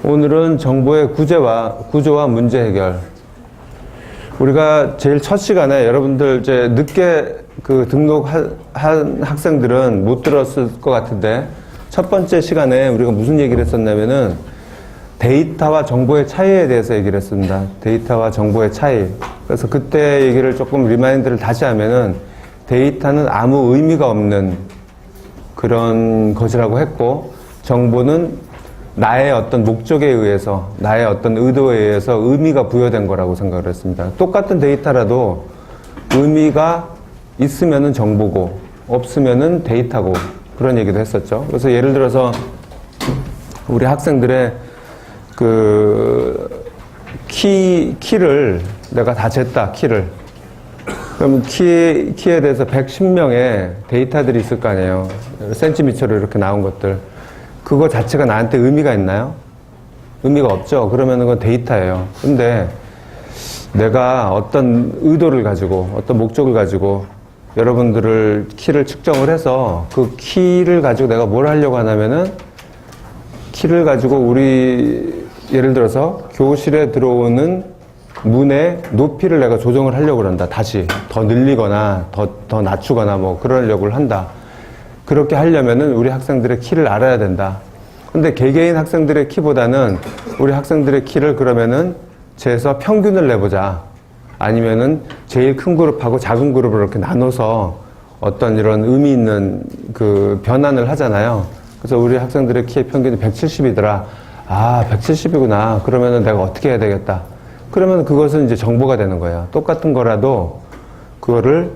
오늘은 정보의 구조와 문제 해결. 우리가 제일 첫 시간에 여러분들 이제 늦게 등록한 학생들은 못 들었을 것 같은데, 첫 번째 시간에 우리가 무슨 얘기를 했었냐면은 데이터와 정보의 차이에 대해서 얘기를 했습니다. 데이터와 정보의 차이. 그래서 그때 얘기를 조금 리마인드를 다시 하면은 데이터는 아무 의미가 없는 그런 것이라고 했고, 정보는 나의 어떤 목적에 의해서, 나의 어떤 의도에 의해서 의미가 부여된 거라고 생각을 했습니다. 똑같은 데이터라도 의미가 있으면은 정보고, 없으면은 데이터고, 그런 얘기도 했었죠. 그래서 예를 들어서 우리 학생들의 키를 내가 다 쟀다, 키를. 그럼 키에 대해서 110명의 데이터들이 있을 거 아니에요. 센티미터로 이렇게 나온 것들. 그거 자체가 나한테 의미가 있나요? 의미가 없죠. 그러면 그건 데이터예요. 근데 내가 어떤 의도를 가지고, 어떤 목적을 가지고 여러분들을 키를 측정을 해서 그 키를 가지고 내가 뭘 하려고 하냐면은, 키를 가지고 우리 예를 들어서 교실에 들어오는 문의 높이를 내가 조정을 하려고 한다. 다시 더 늘리거나 더 낮추거나 뭐 그러려고 한다. 그렇게 하려면은 우리 학생들의 키를 알아야 된다. 근데 개개인 학생들의 키보다는 우리 학생들의 키를 그러면은 재서 평균을 내보자. 아니면은 제일 큰 그룹하고 작은 그룹을 이렇게 나눠서 어떤 이런 의미 있는 변환을 하잖아요. 그래서 우리 학생들의 키의 평균이 170이더라. 아, 170이구나. 그러면은 내가 어떻게 해야 되겠다. 그러면 그것은 이제 정보가 되는 거예요. 똑같은 거라도 그거를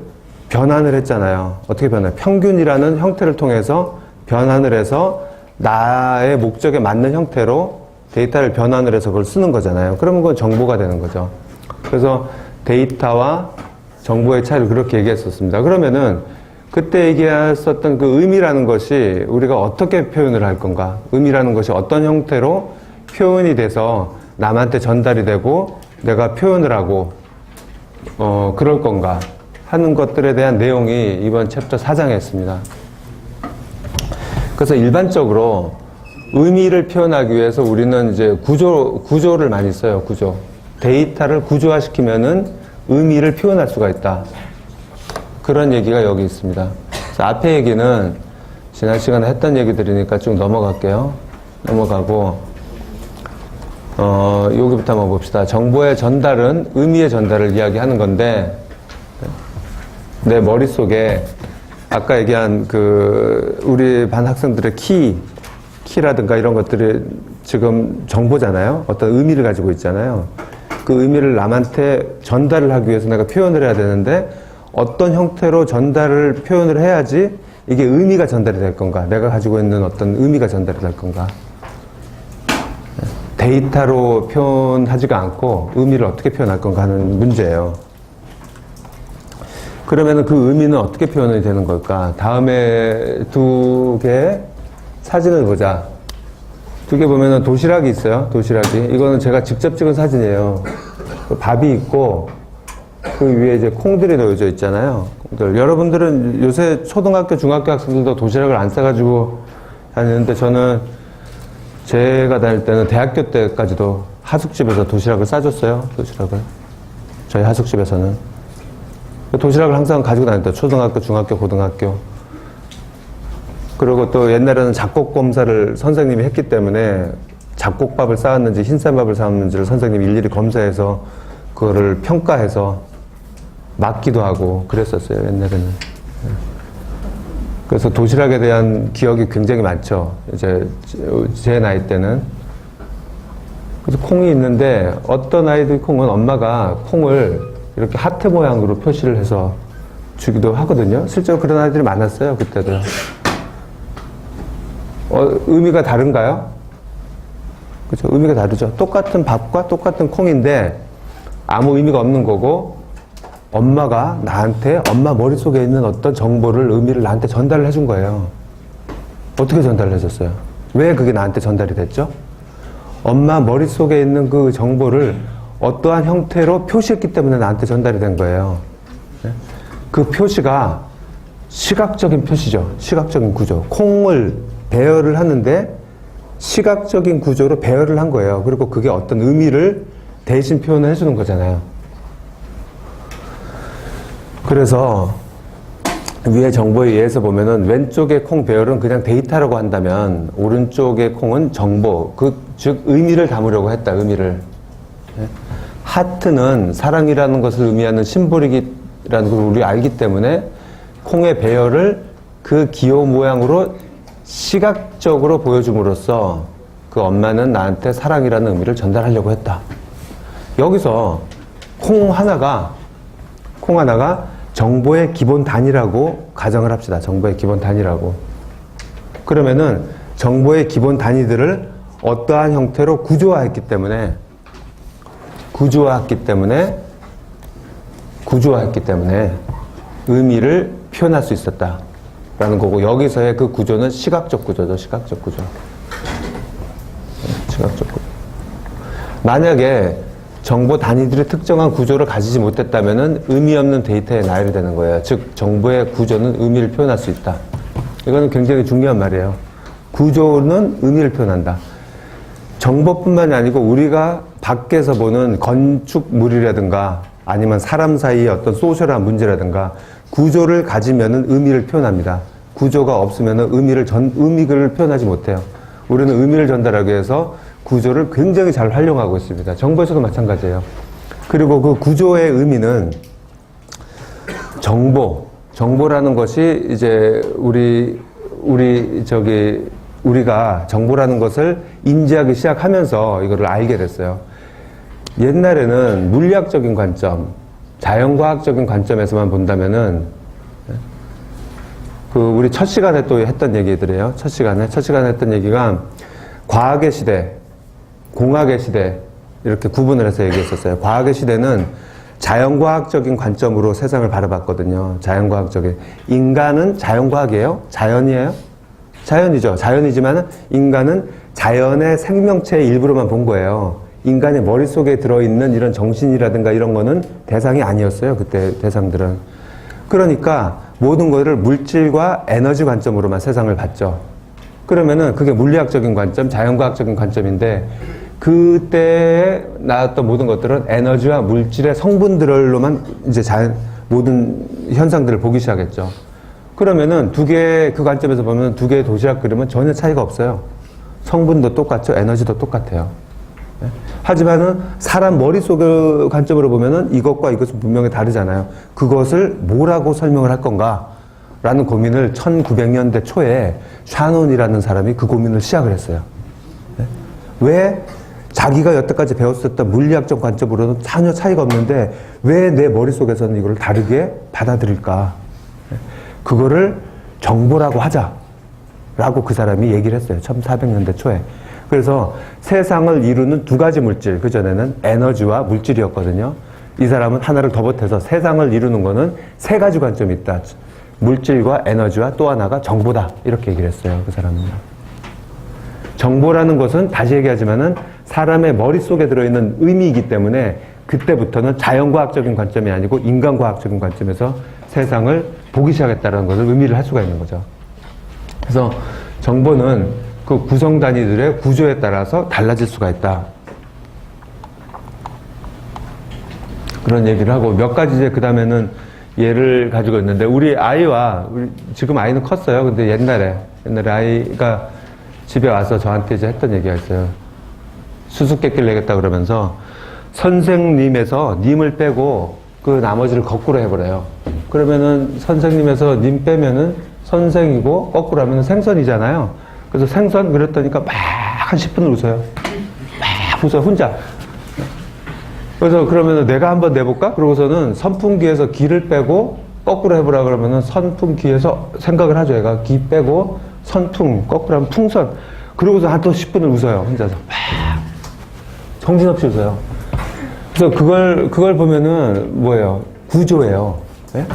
변환을 했잖아요. 어떻게 변화해요? 평균이라는 형태를 통해서 변환을 해서 나의 목적에 맞는 형태로 데이터를 변환을 해서 그걸 쓰는 거잖아요. 그러면 그건 정보가 되는 거죠. 그래서 데이터와 정보의 차이를 그렇게 얘기했었습니다. 그러면은 그때 얘기했었던 그 의미라는 것이 우리가 어떻게 표현을 할 건가? 의미라는 것이 어떤 형태로 표현이 돼서 남한테 전달이 되고 내가 표현을 하고 그럴 건가 하는 것들에 대한 내용이 이번 챕터 4장에 있습니다. 그래서 일반적으로 의미를 표현하기 위해서 우리는 이제 구조를 많이 써요. 구조. 데이터를 구조화시키면은 의미를 표현할 수가 있다. 그런 얘기가 여기 있습니다. 그래서 앞에 얘기는 지난 시간에 했던 얘기들이니까 쭉 넘어갈게요. 넘어가고 여기부터 한번 봅시다. 정보의 전달은 의미의 전달을 이야기하는 건데, 내 머릿속에 아까 얘기한 우리 반 학생들의 키라든가 이런 것들이 지금 정보잖아요. 어떤 의미를 가지고 있잖아요. 그 의미를 남한테 전달을 하기 위해서 내가 표현을 해야 되는데, 어떤 형태로 표현을 해야지 이게 의미가 전달이 될 건가, 내가 가지고 있는 어떤 의미가 전달이 될 건가. 데이터로 표현하지가 않고 의미를 어떻게 표현할 건가 하는 문제예요. 그러면은 그 의미는 어떻게 표현이 되는 걸까? 다음에 두 개의 사진을 보자. 두 개 보면은 도시락이 있어요. 도시락이. 이거는 제가 직접 찍은 사진이에요. 밥이 있고 그 위에 이제 콩들이 놓여져 있잖아요. 여러분들은 요새 초등학교, 중학교 학생들도 도시락을 안 싸가지고 다니는데, 저는 제가 다닐 때는 대학교 때까지도 하숙집에서 도시락을 싸줬어요. 도시락을. 저희 하숙집에서는. 도시락을 항상 가지고 다녔다. 초등학교, 중학교, 고등학교. 그리고 또 옛날에는 작곡 검사를 선생님이 했기 때문에 작곡밥을 싸왔는지 흰쌀밥을 싸왔는지를 선생님이 일일이 검사해서 그거를 평가해서 맞기도 하고 그랬었어요, 옛날에는. 그래서 도시락에 대한 기억이 굉장히 많죠. 이제 제 나이 때는. 그래서 콩이 있는데, 어떤 아이들 콩은 엄마가 콩을 이렇게 하트 모양으로 표시를 해서 주기도 하거든요. 실제로 그런 아이들이 많았어요, 그때도. 의미가 다른가요? 그죠? 의미가 다르죠. 똑같은 밥과 똑같은 콩인데 아무 의미가 없는 거고, 엄마가 나한테, 엄마 머릿속에 있는 어떤 정보를, 의미를 나한테 전달을 해준 거예요. 어떻게 전달을 해줬어요? 왜 그게 나한테 전달이 됐죠? 엄마 머릿속에 있는 그 정보를 어떠한 형태로 표시했기 때문에 나한테 전달이 된 거예요. 그 표시가 시각적인 표시죠. 시각적인 구조. 콩을 배열을 하는데 시각적인 구조로 배열을 한 거예요. 그리고 그게 어떤 의미를 대신 표현을 해주는 거잖아요. 그래서 위에 정보에 의해서 보면은 왼쪽의 콩 배열은 그냥 데이터라고 한다면 오른쪽의 콩은 정보, 즉 의미를 담으려고 했다. 의미를. 하트는 사랑이라는 것을 의미하는 심볼이라는 걸 우리 알기 때문에 콩의 배열을 그 기호 모양으로 시각적으로 보여줌으로써 그 엄마는 나한테 사랑이라는 의미를 전달하려고 했다. 여기서 콩 하나가 정보의 기본 단위라고 가정을 합시다. 정보의 기본 단위라고. 그러면은 정보의 기본 단위들을 어떠한 형태로 구조화했기 때문에 의미를 표현할 수 있었다라는 거고, 여기서의 그 구조는 시각적 구조죠. 시각적 구조. 만약에 정보 단위들이 특정한 구조를 가지지 못했다면은 의미 없는 데이터에 나열이 되는 거예요. 즉 정보의 구조는 의미를 표현할 수 있다. 이거는 굉장히 중요한 말이에요. 구조는 의미를 표현한다. 정보뿐만이 아니고 우리가 밖에서 보는 건축물이라든가 아니면 사람 사이의 어떤 소셜한 문제라든가 구조를 가지면은 의미를 표현합니다. 구조가 없으면은 의미를 표현하지 못해요. 우리는 의미를 전달하기 위해서 구조를 굉장히 잘 활용하고 있습니다. 정보에서도 마찬가지예요. 그리고 그 구조의 의미는 정보라는 것이 이제 우리가 정보라는 것을 인지하기 시작하면서 이거를 알게 됐어요. 옛날에는 물리학적인 관점, 자연과학적인 관점에서만 본다면은 우리 첫 시간에 또 했던 얘기들이에요. 첫 시간에 했던 얘기가 과학의 시대, 공학의 시대 이렇게 구분을 해서 얘기했었어요. 과학의 시대는 자연과학적인 관점으로 세상을 바라봤거든요. 자연과학적인. 인간은 자연과학이에요? 자연이에요? 자연이죠. 자연이지만 인간은 자연의 생명체의 일부로만 본 거예요. 인간의 머릿속에 들어있는 이런 정신이라든가 이런 거는 대상이 아니었어요. 그때 대상들은. 그러니까 모든 것을 물질과 에너지 관점으로만 세상을 봤죠. 그러면은 그게 물리학적인 관점, 자연과학적인 관점인데 그때 나왔던 모든 것들은 에너지와 물질의 성분들로만 이제 모든 현상들을 보기 시작했죠. 그러면은 그 관점에서 보면 두 개의 도시락 그림은 전혀 차이가 없어요. 성분도 똑같죠. 에너지도 똑같아요. 하지만은 사람 머릿속의 관점으로 보면은 이것과 이것은 분명히 다르잖아요. 그것을 뭐라고 설명을 할 건가? 라는 고민을 1900년대 초에 샤논이라는 사람이 그 고민을 시작을 했어요. 왜 자기가 여태까지 배웠었던 물리학적 관점으로는 전혀 차이가 없는데 왜 내 머릿속에서는 이걸 다르게 받아들일까? 그거를 정보라고 하자라고 그 사람이 얘기를 했어요. 1400년대 초에. 그래서 세상을 이루는 두 가지 물질, 그전에는 에너지와 물질이었거든요. 이 사람은 하나를 더 보태서 세상을 이루는 거는 세 가지 관점이 있다. 물질과 에너지와 또 하나가 정보다. 이렇게 얘기를 했어요. 그 사람은요. 정보라는 것은 다시 얘기하지만은 사람의 머릿속에 들어있는 의미이기 때문에 그때부터는 자연과학적인 관점이 아니고 인간과학적인 관점에서 세상을 보기 시작했다는 것을 의미를 할 수가 있는 거죠. 그래서 정보는 그 구성 단위들의 구조에 따라서 달라질 수가 있다. 그런 얘기를 하고 몇 가지 이제 그 다음에는 예를 가지고 있는데 지금 아이는 컸어요. 근데 옛날에 아이가 집에 와서 저한테 이제 했던 얘기가 있어요. 수수께끼를 내겠다 그러면서 선생님에서 님을 빼고 그 나머지를 거꾸로 해버려요. 그러면은 선생님에서 님 빼면은 선생이고 거꾸로 하면은 생선이잖아요. 그래서 생선 그랬더니까 막 한 10분을 웃어요. 막 웃어요, 혼자. 그래서 그러면은 내가 한번 내볼까? 그러고서는 선풍기에서 기를 빼고 거꾸로 해보라 그러면은 선풍기에서 생각을 하죠. 얘가 기 빼고 선풍, 거꾸로 하면 풍선. 그러고서 한 또 10분을 웃어요. 혼자서. 막. 정신없이 웃어요. 그래서 그걸 보면은 뭐예요? 구조예요. 네?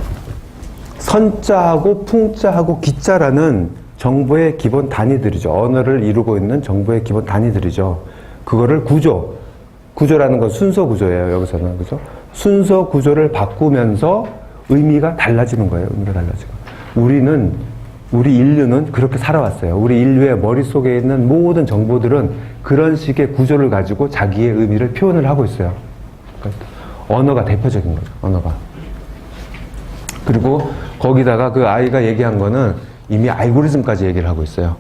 선자하고 풍자하고 기자라는 정보의 기본 단위들이죠. 언어를 이루고 있는 정보의 기본 단위들이죠. 그거를 구조라는 건 순서 구조예요. 여기서는. 그죠? 순서 구조를 바꾸면서 의미가 달라지는 거예요. 의미가 달라지고. 우리 인류는 그렇게 살아왔어요. 우리 인류의 머릿속에 있는 모든 정보들은 그런 식의 구조를 가지고 자기의 의미를 표현을 하고 있어요. 그러니까 언어가 대표적인 거죠. 언어가. 그리고 거기다가 그 아이가 얘기한 거는 이미 알고리즘까지 얘기를 하고 있어요.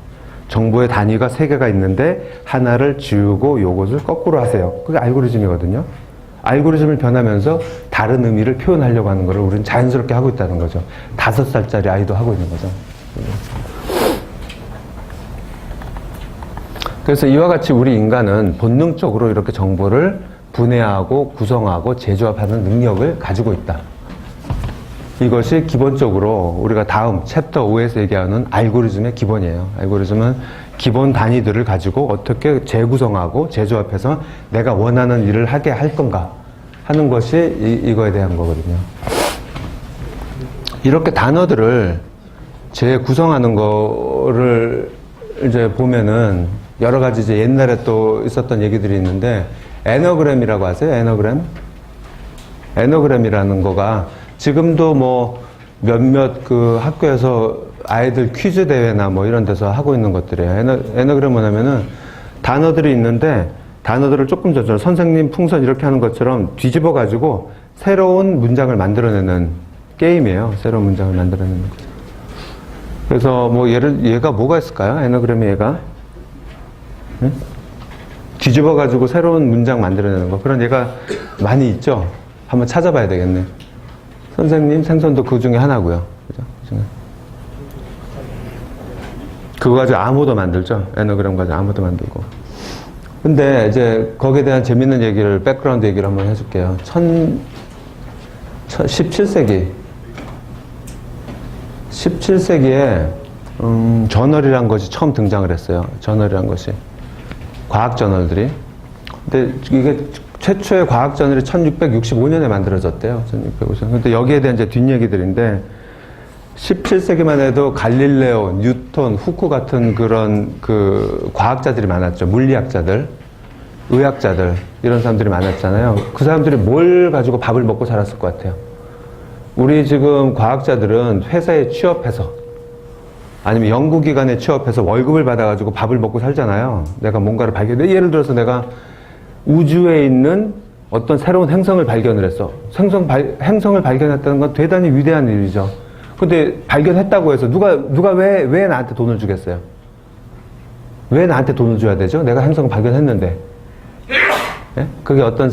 정보의 단위가 3개가 있는데 하나를 지우고 요것을 거꾸로 하세요. 그게 알고리즘이거든요. 알고리즘을 변하면서 다른 의미를 표현하려고 하는 거를 우리는 자연스럽게 하고 있다는 거죠. 5살짜리 아이도 하고 있는 거죠. 그래서 이와 같이 우리 인간은 본능적으로 이렇게 정보를 분해하고 구성하고 재조합하는 능력을 가지고 있다. 이것이 기본적으로 우리가 다음 챕터 5에서 얘기하는 알고리즘의 기본이에요. 알고리즘은 기본 단위들을 가지고 어떻게 재구성하고 재조합해서 내가 원하는 일을 하게 할 건가 하는 것이 이거에 대한 거거든요. 이렇게 단어들을 재구성하는 거를 이제 보면은 여러 가지 이제 옛날에 또 있었던 얘기들이 있는데 에너그램이라고 아세요? 에너그램? 에너그램이라는 거가 지금도 뭐 몇몇 그 학교에서 아이들 퀴즈 대회나 뭐 이런 데서 하고 있는 것들이에요. 에너그램 뭐냐면은 단어들이 있는데 단어들을 조금 전처럼 선생님 풍선 이렇게 하는 것처럼 뒤집어 가지고 새로운 문장을 만들어내는 게임이에요. 새로운 문장을 만들어내는 거죠. 그래서 뭐 얘가 뭐가 있을까요? 에너그램이 얘가? 응? 뒤집어 가지고 새로운 문장 만들어내는 거. 그런 얘가 많이 있죠? 한번 찾아봐야 되겠네. 선생님 생선도 그 중에 하나고요. 그죠? 그거 가지고 암호도 만들죠. 에너그램 가지고 암호도 만들고. 근데 이제 거기에 대한 재밌는 얘기를, 백그라운드 얘기를 한번 해줄게요. 17세기에 저널이란 것이 처음 등장을 했어요. 저널이란 것이. 과학 저널들이. 근데 이게 최초의 과학 저널이 1665년에 만들어졌대요. 1650년. 근데 여기에 대한 이제 뒷얘기들인데 17세기만 해도 갈릴레오, 뉴턴, 후크 같은 그런 그 과학자들이 많았죠. 물리학자들, 의학자들 이런 사람들이 많았잖아요. 그 사람들이 뭘 가지고 밥을 먹고 살았을 것 같아요. 우리 지금 과학자들은 회사에 취업해서 아니면 연구기관에 취업해서 월급을 받아가지고 밥을 먹고 살잖아요. 내가 뭔가를 발견해. 예를 들어서 내가 우주에 있는 어떤 새로운 행성을 발견을 했어. 행성을 발견했다는 건 대단히 위대한 일이죠. 근데 발견했다고 해서 누가 왜 나한테 돈을 주겠어요? 왜 나한테 돈을 줘야 되죠? 내가 행성을 발견했는데. 예? 그게 어떤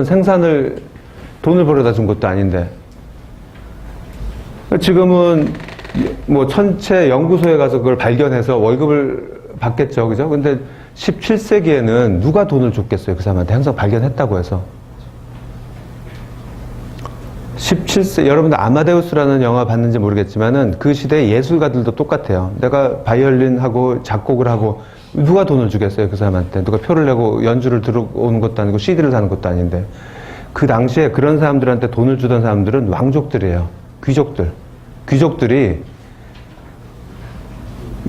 생산을 돈을 벌어다 준 것도 아닌데. 지금은 뭐 천체 연구소에 가서 그걸 발견해서 월급을 받겠죠. 그죠? 근데 17세기에는 누가 돈을 줬겠어요? 그 사람한테 행성 발견했다고 해서. 17세, 여러분들 아마데우스라는 영화 봤는지 모르겠지만은 그 시대의 예술가들도 똑같아요. 내가 바이올린하고 작곡을 하고 누가 돈을 주겠어요? 그 사람한테. 누가 표를 내고 연주를 들어오는 것도 아니고 CD를 사는 것도 아닌데. 그 당시에 그런 사람들한테 돈을 주던 사람들은 왕족들이에요. 귀족들. 귀족들이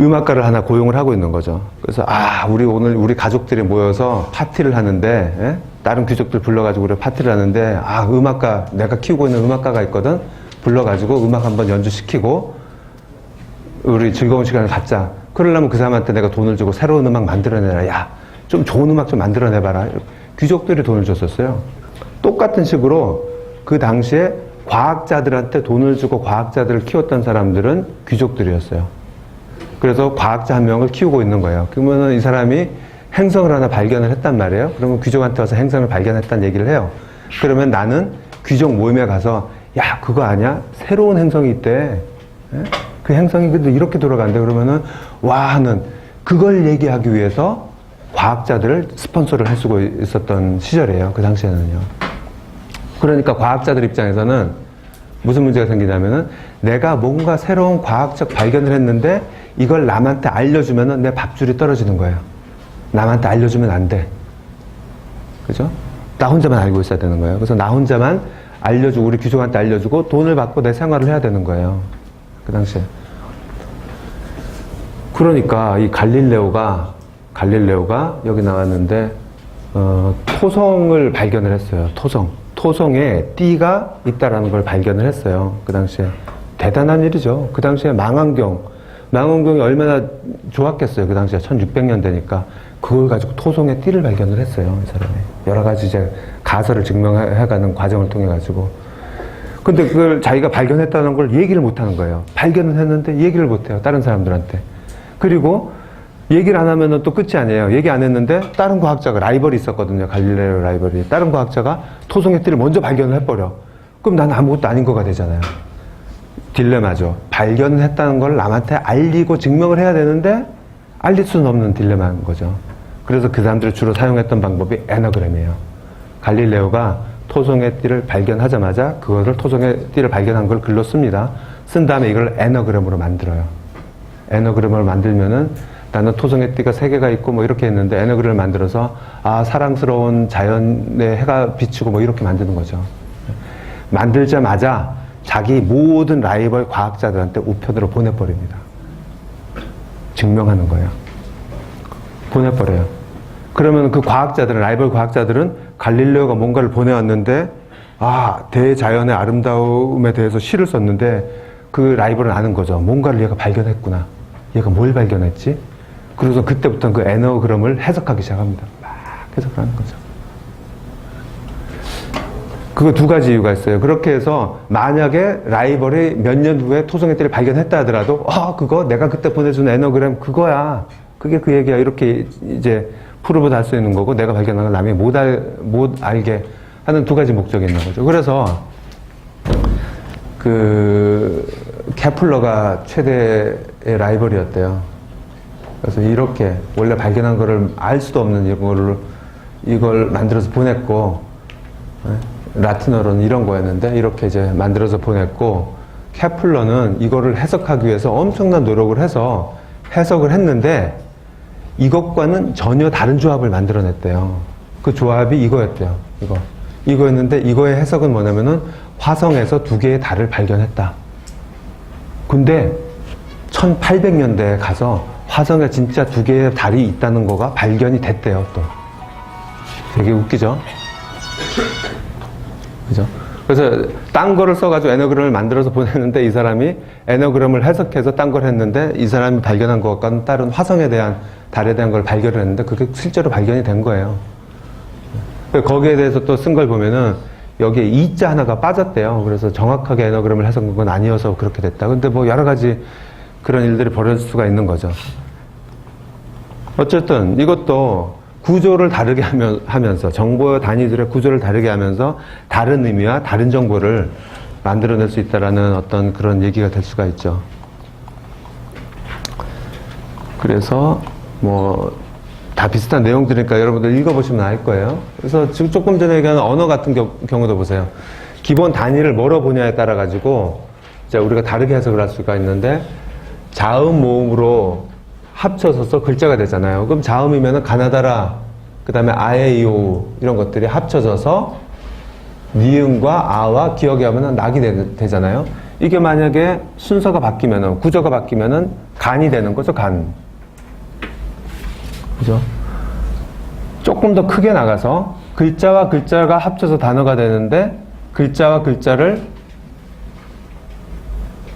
음악가를 하나 고용을 하고 있는 거죠. 그래서 오늘 우리 가족들이 모여서 파티를 하는데, 예? 다른 귀족들 불러가지고 우리 파티를 하는데, 음악가, 내가 키우고 있는 음악가가 있거든. 불러가지고 음악 한번 연주시키고 우리 즐거운 시간을 갖자. 그러려면 그 사람한테 내가 돈을 주고 새로운 음악 만들어내라. 야, 좀 좋은 음악 좀 만들어내봐라. 귀족들이 돈을 줬었어요. 똑같은 식으로 그 당시에 과학자들한테 돈을 주고 과학자들을 키웠던 사람들은 귀족들이었어요. 그래서 과학자 한 명을 키우고 있는 거예요. 그러면 이 사람이 행성을 하나 발견을 했단 말이에요. 그러면 귀족한테 와서 행성을 발견했다는 얘기를 해요. 그러면 나는 귀족 모임에 가서 야, 그거 아냐? 새로운 행성이 있대. 그 행성이 근데 이렇게 돌아간대. 그러면은 와 하는 그걸 얘기하기 위해서 과학자들을 스폰서를 할 수가 있었던 시절이에요. 그 당시에는요. 그러니까 과학자들 입장에서는 무슨 문제가 생기냐면은 내가 뭔가 새로운 과학적 발견을 했는데 이걸 남한테 알려주면은 내 밥줄이 떨어지는 거예요. 남한테 알려주면 안 돼. 그죠? 나 혼자만 알고 있어야 되는 거예요. 그래서 나 혼자만 알려주고 우리 귀족한테 알려주고 돈을 받고 내 생활을 해야 되는 거예요. 그 당시에. 그러니까 이 갈릴레오가 여기 나왔는데 토성을 발견을 했어요. 토성에 띠가 있다라는 걸 발견을 했어요. 그 당시에. 대단한 일이죠. 그 당시에 망원경, 망원경이 얼마나 좋았겠어요. 그 당시에 1600년대니까. 그걸 가지고 토송의 띠를 발견을 했어요. 이 사람이. 여러 가지 이제 가설을 증명해가는 과정을 통해가지고. 근데 그걸 자기가 발견했다는 걸 얘기를 못 하는 거예요. 발견은 했는데 얘기를 못 해요. 다른 사람들한테. 그리고 얘기를 안 하면은 또 끝이 아니에요. 얘기 안 했는데 다른 과학자가 라이벌이 있었거든요. 갈릴레오 라이벌이. 다른 과학자가 토송의 띠를 먼저 발견을 해버려. 그럼 난 아무것도 아닌 거가 되잖아요. 딜레마죠. 발견을 했다는 걸 남한테 알리고 증명을 해야 되는데 알릴 수는 없는 딜레마인 거죠. 그래서 그 사람들이 주로 사용했던 방법이 에너그램이에요. 갈릴레오가 토송의 띠를 발견하자마자 그거를 토송의 띠를 발견한 걸 글로 씁니다. 쓴 다음에 이걸 에너그램으로 만들어요. 에너그램을 만들면은 나는 토송의 띠가 3개가 있고 뭐 이렇게 했는데 에너그램을 만들어서 사랑스러운 자연의 해가 비추고 뭐 이렇게 만드는 거죠. 만들자마자 자기 모든 라이벌 과학자들한테 우편으로 보내버립니다. 증명하는 거예요. 보내버려요. 그러면 그 과학자들은, 라이벌 과학자들은 갈릴레오가 뭔가를 보내왔는데, 대자연의 아름다움에 대해서 시를 썼는데, 그 라이벌은 아는 거죠. 뭔가를 얘가 발견했구나. 얘가 뭘 발견했지? 그래서 그때부터는 그 에너그램을 해석하기 시작합니다. 막 해석을 하는 거죠. 그거 2가지 이유가 있어요. 그렇게 해서 만약에 라이벌이 몇 년 후에 토송의 띠를 발견했다 하더라도 그거 내가 그때 보내준 에너그램 그거야. 그게 그 얘기야. 이렇게 이제 프루브도 할 수 있는 거고 내가 발견한 걸 남이 못 알게 하는 2가지 목적이 있는 거죠. 그래서 그 케플러가 최대의 라이벌이었대요. 그래서 이렇게 원래 발견한 거를 알 수도 없는 이걸 만들어서 보냈고 라틴어로는 이런 거였는데 이렇게 이제 만들어서 보냈고 케플러는 이거를 해석하기 위해서 엄청난 노력을 해서 해석을 했는데 이것과는 전혀 다른 조합을 만들어냈대요. 그 조합이 이거였대요. 이거였는데 이거의 해석은 뭐냐면은 화성에서 2개의 달을 발견했다. 근데 1800년대에 가서 화성에 진짜 2개의 달이 있다는 거가 발견이 됐대요. 또 되게 웃기죠? 그죠? 그래서 딴 거를 써가지고 에너그램을 만들어서 보냈는데 이 사람이 에너그램을 해석해서 딴 걸 했는데 이 사람이 발견한 것과는 다른 화성에 대한 달에 대한 걸 발견을 했는데 그게 실제로 발견이 된 거예요. 거기에 대해서 또 쓴 걸 보면은 여기에 이자 하나가 빠졌대요. 그래서 정확하게 에너그램을 해석한 건 아니어서 그렇게 됐다. 근데 뭐 여러 가지 그런 일들이 벌어질 수가 있는 거죠. 어쨌든 이것도 구조를 다르게 하면서 정보 단위들의 구조를 다르게 하면서 다른 의미와 다른 정보를 만들어낼 수 있다라는 어떤 그런 얘기가 될 수가 있죠. 그래서 뭐 다 비슷한 내용들이니까 여러분들 읽어보시면 알 거예요. 그래서 지금 조금 전에 얘기한 언어 같은 경우도 보세요. 기본 단위를 뭐로 보냐에 따라 가지고 이제 우리가 다르게 해석을 할 수가 있는데 자음 모음으로 합쳐서 글자가 되잖아요. 그럼 자음이면은 가나다라, 그 다음에 아에이오 이런 것들이 합쳐져서 니은과 아와 기억이 하면은 낙이 되잖아요. 이게 만약에 순서가 바뀌면은, 구조가 바뀌면은 간이 되는 거죠, 간. 그죠? 조금 더 크게 나가서 글자와 글자가 합쳐서 단어가 되는데 글자와 글자를,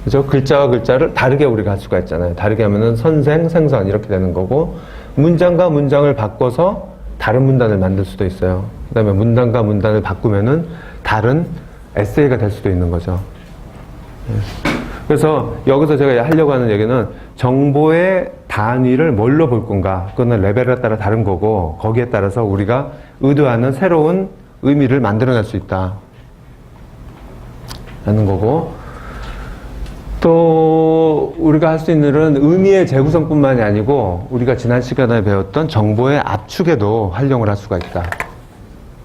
그죠? 글자와 글자를 다르게 우리가 할 수가 있잖아요. 다르게 하면은 선생, 생선 이렇게 되는 거고, 문장과 문장을 바꿔서 다른 문단을 만들 수도 있어요. 그 다음에 문단과 문단을 바꾸면은 다른 에세이가 될 수도 있는 거죠. 그래서 여기서 제가 하려고 하는 얘기는 정보의 단위를 뭘로 볼 건가, 그거는 레벨에 따라 다른 거고 거기에 따라서 우리가 의도하는 새로운 의미를 만들어낼 수 있다 라는 거고, 또 우리가 할 수 있는 일은 의미의 재구성뿐만이 아니고 우리가 지난 시간에 배웠던 정보의 압축에도 활용을 할 수가 있다.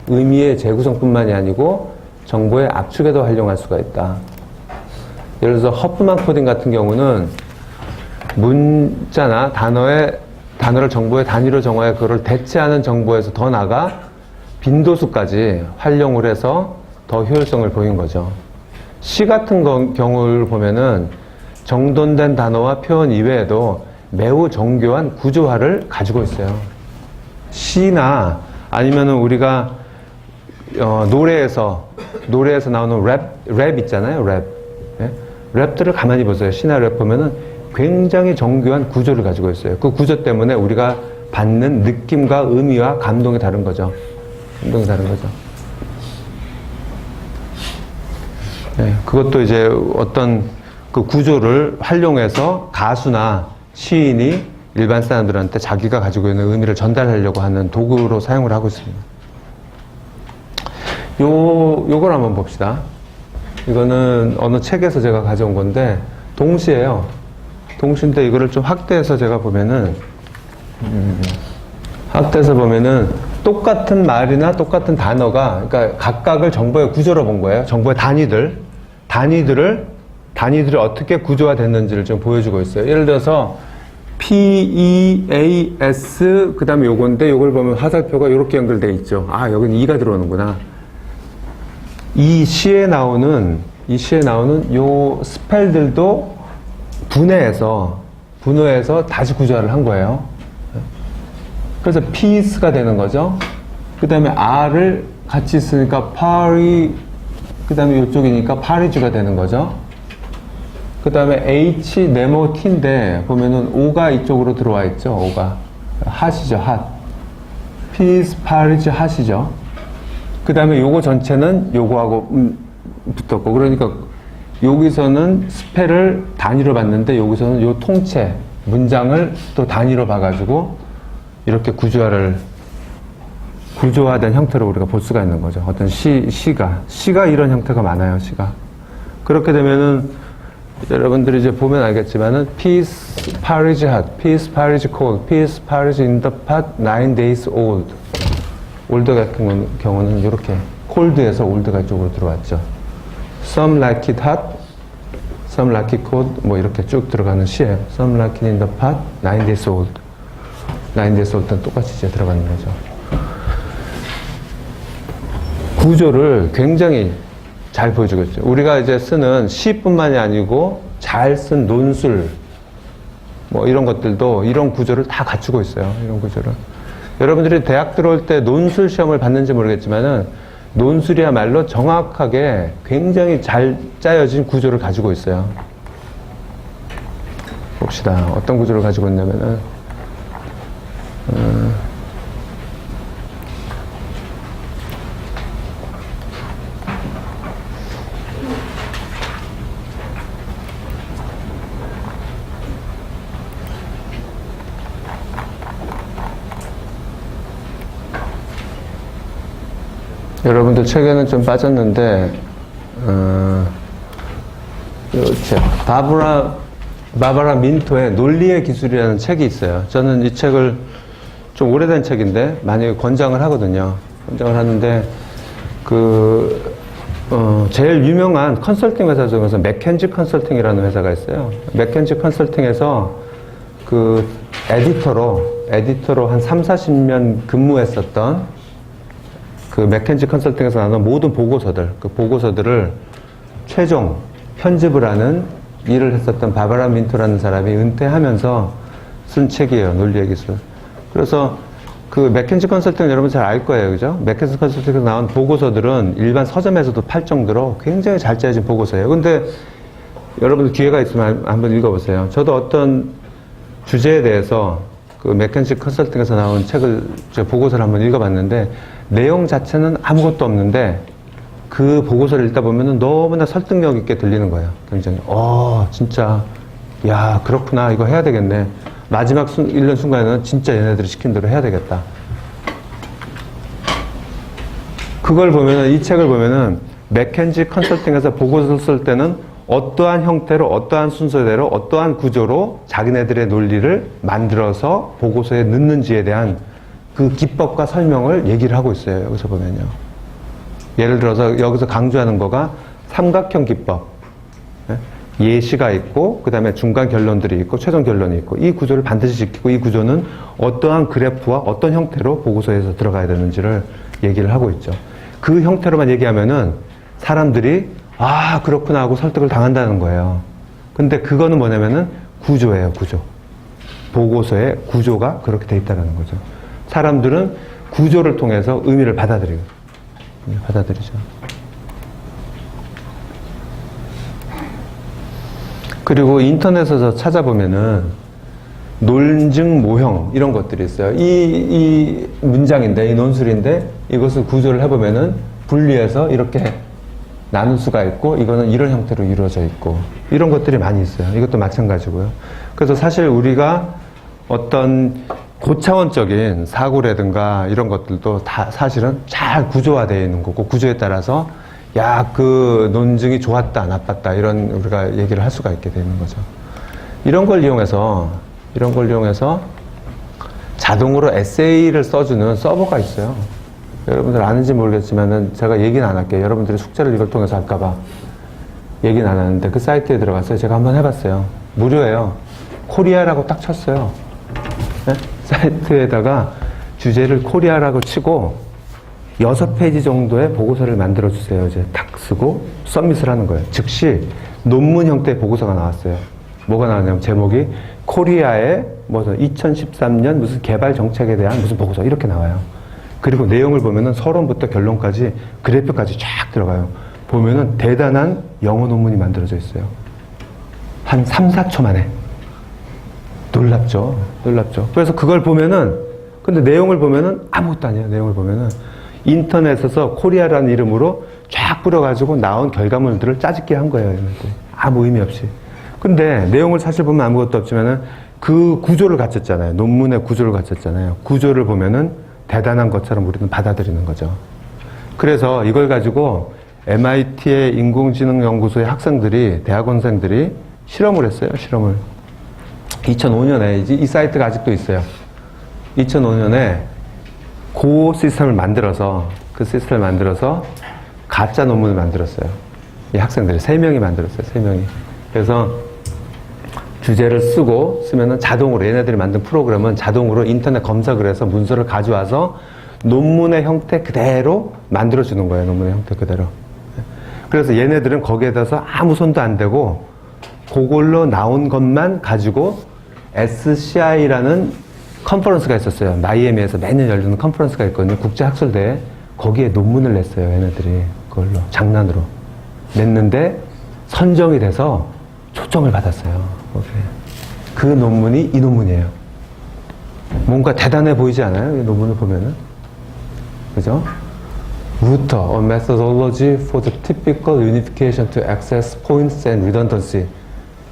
의미의 재구성뿐만이 아니고 정보의 압축에도 활용할 수가 있다. 예를 들어서 허프만 코딩 같은 경우는 문자나 단어를 정보의 단위로 정화해 그걸 대체하는 정보에서 더 나아가 빈도수까지 활용을 해서 더 효율성을 보인 거죠. 시 같은 경우를 보면은 정돈된 단어와 표현 이외에도 매우 정교한 구조화를 가지고 있어요. 시나 아니면은 우리가 노래에서 나오는 랩 있잖아요. 랩. 예? 랩들을 가만히 보세요. 시나 랩 보면은 굉장히 정교한 구조를 가지고 있어요. 그 구조 때문에 우리가 받는 느낌과 의미와 감동이 다른 거죠. 감동이 다른 거죠. 네, 그것도 이제 어떤 그 구조를 활용해서 가수나 시인이 일반 사람들한테 자기가 가지고 있는 의미를 전달하려고 하는 도구로 사용을 하고 있습니다. 요걸 한번 봅시다. 이거는 어느 책에서 제가 가져온 건데, 동시예요. 동시인데 이거를 좀 확대해서 제가 보면은, 확대해서 보면은 똑같은 말이나 똑같은 단어가, 그러니까 각각을 정보의 구조로 본 거예요. 정보의 단위들을 어떻게 구조화 됐는지를 좀 보여주고 있어요. 예를 들어서 PEAS 그 다음에 요건데, 요걸 보면 화살표가 이렇게 연결되어 있죠. 아, 여기는 2가 들어오는구나. 이 시에 나오는 요 스펠들도 분해해서 다시 구조화를 한 거예요. 그래서 peace가 되는 거죠. 그 다음에 R을 같이 쓰니까 party, 그 다음에 이쪽이니까 parige가 되는 거죠. 그 다음에 H, 네모, T인데, 보면은 O가 이쪽으로 들어와 있죠. O가. 핫이죠, 핫. peace, parige, 핫이죠. 그 다음에 요거 전체는 요거하고 붙었고, 그러니까 여기서는 스펠을 단위로 봤는데, 여기서는 요 통째, 문장을 또 단위로 봐가지고, 이렇게 구조화된 형태로 우리가 볼 수가 있는 거죠. 어떤 시가 이런 형태가 많아요, 시가. 그렇게 되면은, 여러분들이 이제 보면 알겠지만은, peace, parige hot, peace, parige cold, peace, parige in the pot, 9 days old. 올드 같은 경우는 이렇게, cold에서 올드가 이쪽으로 들어왔죠. Some like it hot, some like it cold, 뭐 이렇게 쭉 들어가는 시예요. Some like it in the pot, 9 days old. 9 days old는 똑같이 이제 들어가는 거죠. 구조를 굉장히 잘 보여주고 있죠. 우리가 이제 쓰는 시뿐만이 아니고 잘 쓴 논술, 뭐 이런 것들도 이런 구조를 다 갖추고 있어요. 이런 구조를. 여러분들이 대학 들어올 때 논술 시험을 봤는지 모르겠지만은 논술이야말로 정확하게 굉장히 잘 짜여진 구조를 가지고 있어요. 봅시다. 어떤 구조를 가지고 있냐면은, 여러분들 책에는 좀 빠졌는데, 요 책, 바바라 민토의 논리의 기술이라는 책이 있어요. 저는 이 책을 좀 오래된 책인데, 많이 권장을 하거든요. 권장을 하는데, 제일 유명한 컨설팅 회사 중에서 맥켄지 컨설팅이라는 회사가 있어요. 맥켄지 컨설팅에서 에디터로 한 3, 40년 근무했었던 그 맥켄지 컨설팅에서 나온 모든 보고서들을 최종 편집을 하는 일을 했었던 바바라 민토라는 사람이 은퇴하면서 쓴 책이에요. 논리의 기술. 그래서 그 맥켄지 컨설팅 여러분 잘 알 거예요. 그죠? 맥켄지 컨설팅에서 나온 보고서들은 일반 서점에서도 팔 정도로 굉장히 잘 짜여진 보고서예요. 근데 여러분들 기회가 있으면 한번 읽어보세요. 저도 어떤 주제에 대해서 그 맥켄지 컨설팅에서 나온 보고서를 한번 읽어봤는데, 내용 자체는 아무것도 없는데 그 보고서를 읽다 보면은 너무나 설득력 있게 들리는 거예요. 굉장히 진짜 야 그렇구나, 이거 해야 되겠네. 마지막 읽는 순간에는 진짜 얘네들이 시킨 대로 해야 되겠다. 그걸 보면은, 이 책을 보면은 맥켄지 컨설팅에서 보고서를 쓸 때는 어떠한 형태로, 어떠한 순서대로, 어떠한 구조로 자기네들의 논리를 만들어서 보고서에 넣는지에 대한 그 기법과 설명을 얘기를 하고 있어요. 여기서 보면요. 예를 들어서 여기서 강조하는 거가 삼각형 기법. 예시가 있고, 그 다음에 중간 결론들이 있고, 최종 결론이 있고, 이 구조를 반드시 지키고, 이 구조는 어떠한 그래프와 어떤 형태로 보고서에서 들어가야 되는지를 얘기를 하고 있죠. 그 형태로만 얘기하면은 사람들이 그렇구나 하고 설득을 당한다는 거예요. 근데 그거는 뭐냐면은 구조예요, 구조. 보고서의 구조가 그렇게 돼 있다는 거죠. 사람들은 구조를 통해서 의미를 받아들이죠. 그리고 인터넷에서 찾아보면은 논증 모형 이런 것들이 있어요. 이 문장인데, 이 논술인데 이것을 구조를 해보면은 분리해서 이렇게 나눌 수가 있고, 이거는 이런 형태로 이루어져 있고, 이런 것들이 많이 있어요. 이것도 마찬가지고요. 그래서 사실 우리가 어떤 고차원적인 사고라든가 이런 것들도 다 사실은 잘 구조화되어 있는 거고, 구조에 따라서 야, 그 논증이 좋았다, 나빴다, 이런 우리가 얘기를 할 수가 있게 되는 거죠. 이런 걸 이용해서 자동으로 에세이를 써주는 서버가 있어요. 여러분들 아는지 모르겠지만은 제가 얘기는 안 할게요. 여러분들이 숙제를 이걸 통해서 할까봐 얘기는 안 하는데, 그 사이트에 들어가서 제가 한번 해봤어요. 무료예요. 코리아라고 딱 쳤어요. 네? 사이트에다가 주제를 코리아라고 치고 6페이지 정도의 보고서를 만들어주세요. 이제 탁 쓰고 서밋을 하는 거예요. 즉시 논문 형태의 보고서가 나왔어요. 뭐가 나왔냐면 제목이 코리아의 2013년 무슨 개발 정책에 대한 무슨 보고서 이렇게 나와요. 그리고 내용을 보면은 서론부터 결론까지 그래프까지 쫙 들어가요. 보면은 대단한 영어 논문이 만들어져 있어요. 한 3, 4초 만에. 놀랍죠? 그래서 그걸 보면은, 근데 내용을 보면은 아무것도 아니에요. 내용을 보면은 인터넷에서 코리아라는 이름으로 쫙 뿌려가지고 나온 결과물들을 짜집기 한 거예요. 얘네들. 아무 의미 없이. 근데 내용을 사실 보면 아무것도 없지만은 그 구조를 갖췄잖아요. 논문의 구조를 갖췄잖아요. 구조를 보면은 대단한 것처럼 우리는 받아들이는 거죠. 그래서 이걸 가지고 MIT의 인공지능연구소의 학생들이, 대학원생들이 실험을 했어요. 실험을. 2005년에 이 사이트가 아직도 있어요. 2005년에 그 시스템을 만들어서 가짜 논문을 만들었어요. 이 학생들이 3명이 만들었어요. 3명이. 그래서 주제를 쓰면은 자동으로, 얘네들이 만든 프로그램은 자동으로 인터넷 검색을 해서 문서를 가져와서 논문의 형태 그대로 만들어주는 거예요. 논문의 형태 그대로. 그래서 얘네들은 거기에 대해서 아무 손도 안 대고 그걸로 나온 것만 가지고 SCI라는 컨퍼런스가 있었어요. 마이애미에서 매년 열리는 컨퍼런스가 있거든요. 국제학술대회. 거기에 논문을 냈어요. 얘네들이 그걸로 장난으로 냈는데 선정이 돼서 초청을 받았어요. 그 논문이 이 논문이에요. 뭔가 대단해 보이지 않아요? 이 논문을 보면은. 그죠? Router, a methodology for the typical unification to access points and redundancy.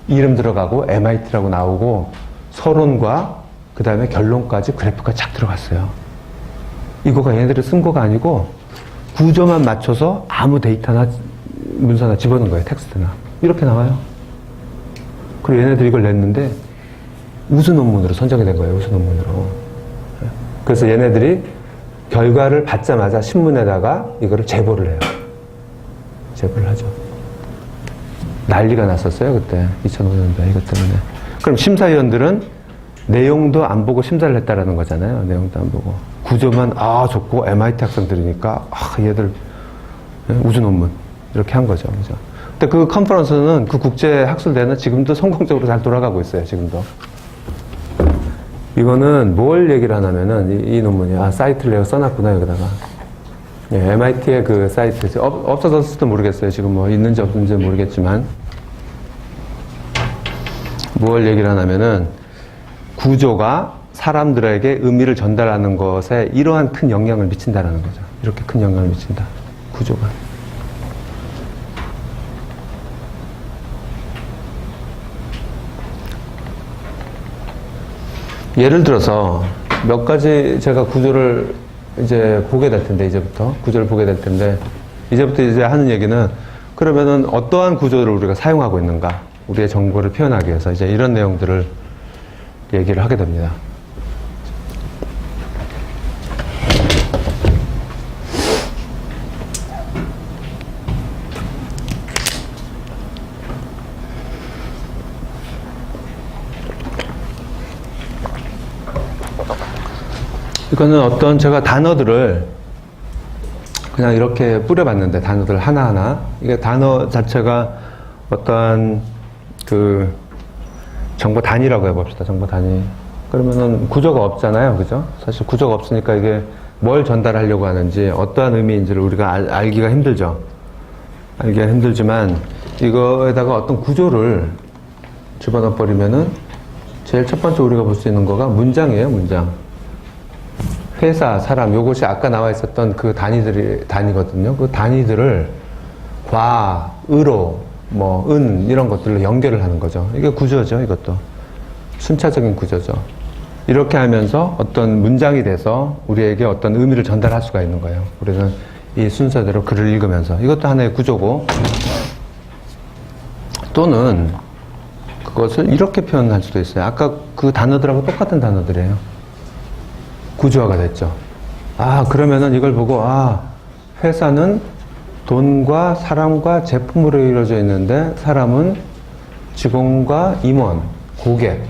이름 들어가고 MIT라고 나오고 서론과 그 다음에 결론까지 그래프가 착 들어갔어요. 이거가 얘네들이 쓴 거가 아니고 구조만 맞춰서 아무 데이터나 문서나 집어넣은 거예요. 텍스트나. 이렇게 나와요. 그리고 얘네들이 이걸 냈는데 우수 논문으로 선정이 된 거예요. 우수 논문으로. 그래서 얘네들이 결과를 받자마자 신문에다가 이거를 제보를 해요. 제보를 하죠. 난리가 났었어요. 그때 2005년도에 이것 때문에. 그럼 심사위원들은 내용도 안 보고 심사를 했다라는 거잖아요. 내용도 안 보고. 구조만 좋고 MIT 학생들이니까 얘들 우주 논문 이렇게 한 거죠. 그죠? 근데 그 컨퍼런스는, 그 국제 학술대회는 지금도 성공적으로 잘 돌아가고 있어요. 지금도. 이거는 뭘 얘기를 하냐면은 이 논문이 사이트를 내가 써놨구나 여기다가. 예, MIT의 그 사이트 없어졌을지도 모르겠어요. 지금 뭐 있는지 없는지 모르겠지만 뭘 얘기를 하냐면은 구조가 사람들에게 의미를 전달하는 것에 이러한 큰 영향을 미친다라는 거죠. 이렇게 큰 영향을 미친다. 구조가. 예를 들어서 몇 가지 제가 구조를 이제 보게 될 텐데, 구조를 보게 될 텐데, 이제부터 이제 하는 얘기는 그러면은 어떠한 구조를 우리가 사용하고 있는가, 우리의 정보를 표현하기 위해서 이제 이런 내용들을 얘기를 하게 됩니다. 이거는 어떤 제가 단어들을 그냥 이렇게 뿌려봤는데, 단어들 하나하나. 이게 단어 자체가 어떠한 그 정보 단위라고 해봅시다. 정보 단위. 그러면은 구조가 없잖아요. 그죠? 사실 구조가 없으니까 이게 뭘 전달하려고 하는지, 어떠한 의미인지를 우리가 알기가 힘들죠. 알기가 힘들지만, 이거에다가 어떤 구조를 집어넣어 버리면은 제일 첫 번째 우리가 볼 수 있는 거가 문장이에요, 문장. 회사, 사람, 요것이 아까 나와 있었던 그 단위거든요. 그 단위들을 과, 의로, 이런 것들로 연결을 하는 거죠. 이게 구조죠, 이것도. 순차적인 구조죠. 이렇게 하면서 어떤 문장이 돼서 우리에게 어떤 의미를 전달할 수가 있는 거예요. 우리는 이 순서대로 글을 읽으면서. 이것도 하나의 구조고, 또는 그것을 이렇게 표현할 수도 있어요. 아까 그 단어들하고 똑같은 단어들이에요. 구조화가 됐죠. 그러면은 이걸 보고, 회사는 돈과 사람과 제품으로 이루어져 있는데, 사람은 직원과 임원, 고객,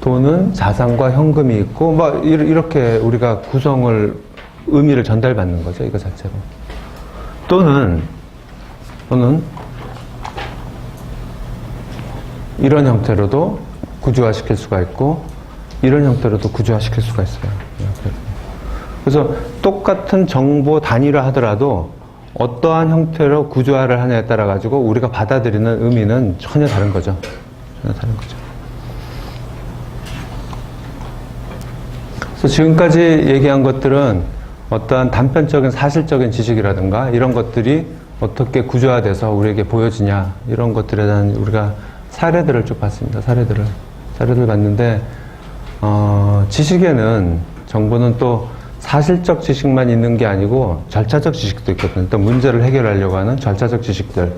돈은 자산과 현금이 있고, 이렇게 우리가 의미를 전달받는 거죠, 이거 자체로. 또는, 이런 형태로도 구조화시킬 수가 있고, 이런 형태로도 구조화시킬 수가 있어요. 그래서 똑같은 정보 단위라 하더라도 어떠한 형태로 구조화를 하냐에 따라 가지고 우리가 받아들이는 의미는 전혀 다른 거죠. 그래서 지금까지 얘기한 것들은 어떠한 단편적인 사실적인 지식이라든가 이런 것들이 어떻게 구조화돼서 우리에게 보여지냐, 이런 것들에 대한 우리가 사례들을 쭉 봤습니다. 사례들을 봤는데, 지식에는, 정보는 또 사실적 지식만 있는 게 아니고 절차적 지식도 있거든요. 또 문제를 해결하려고 하는 절차적 지식들.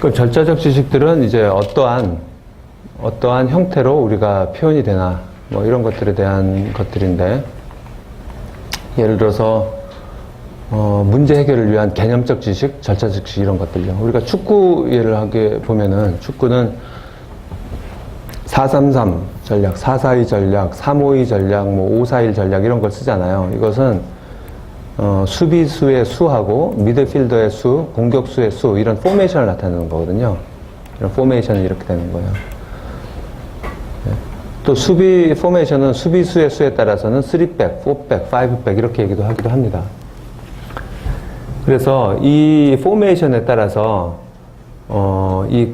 그 절차적 지식들은 이제 어떠한 형태로 우리가 표현이 되나, 이런 것들에 대한 것들인데, 예를 들어서 문제 해결을 위한 개념적 지식, 절차적 지식 이런 것들요. 우리가 축구 예를 하게 보면은, 축구는 4-3-3 전략, 4-4-2 전략, 3-5-2 전략, 5-4-1 전략 이런 걸 쓰잖아요. 이것은 수비수의 수하고 미드필더의 수, 공격수의 수, 이런 포메이션을 나타내는 거거든요. 이런 포메이션이 이렇게 되는 거예요. 또 수비 포메이션은 수비수의 수에 따라서는 3백, 4백, 5백 이렇게 얘기도 하기도 합니다. 그래서 이 포메이션에 따라서 이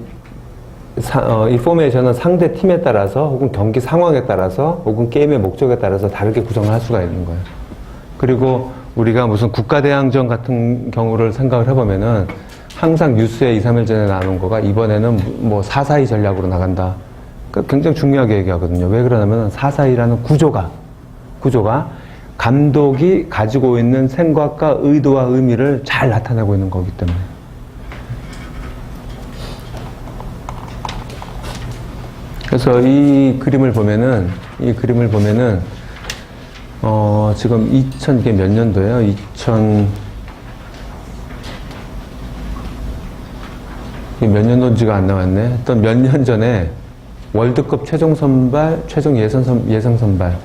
포메이션은 상대 팀에 따라서 혹은 경기 상황에 따라서 혹은 게임의 목적에 따라서 다르게 구성을 할 수가 있는 거예요. 그리고 우리가 무슨 국가대항전 같은 경우를 생각을 해보면은 항상 뉴스에 2-3일 전에 나오는 거가 이번에는 4-4-2 전략으로 나간다. 그러니까 굉장히 중요하게 얘기하거든요. 왜 그러냐면 4-4-2라는 구조가 감독이 가지고 있는 생각과 의도와 의미를 잘 나타내고 있는 거기 때문에. 그래서 이 그림을 보면은 지금 이게 몇 년도예요? 이게 몇 년도인지가 안 나왔네. 또 몇 년 전에 월드컵 최종 선발, 최종 예상 선발.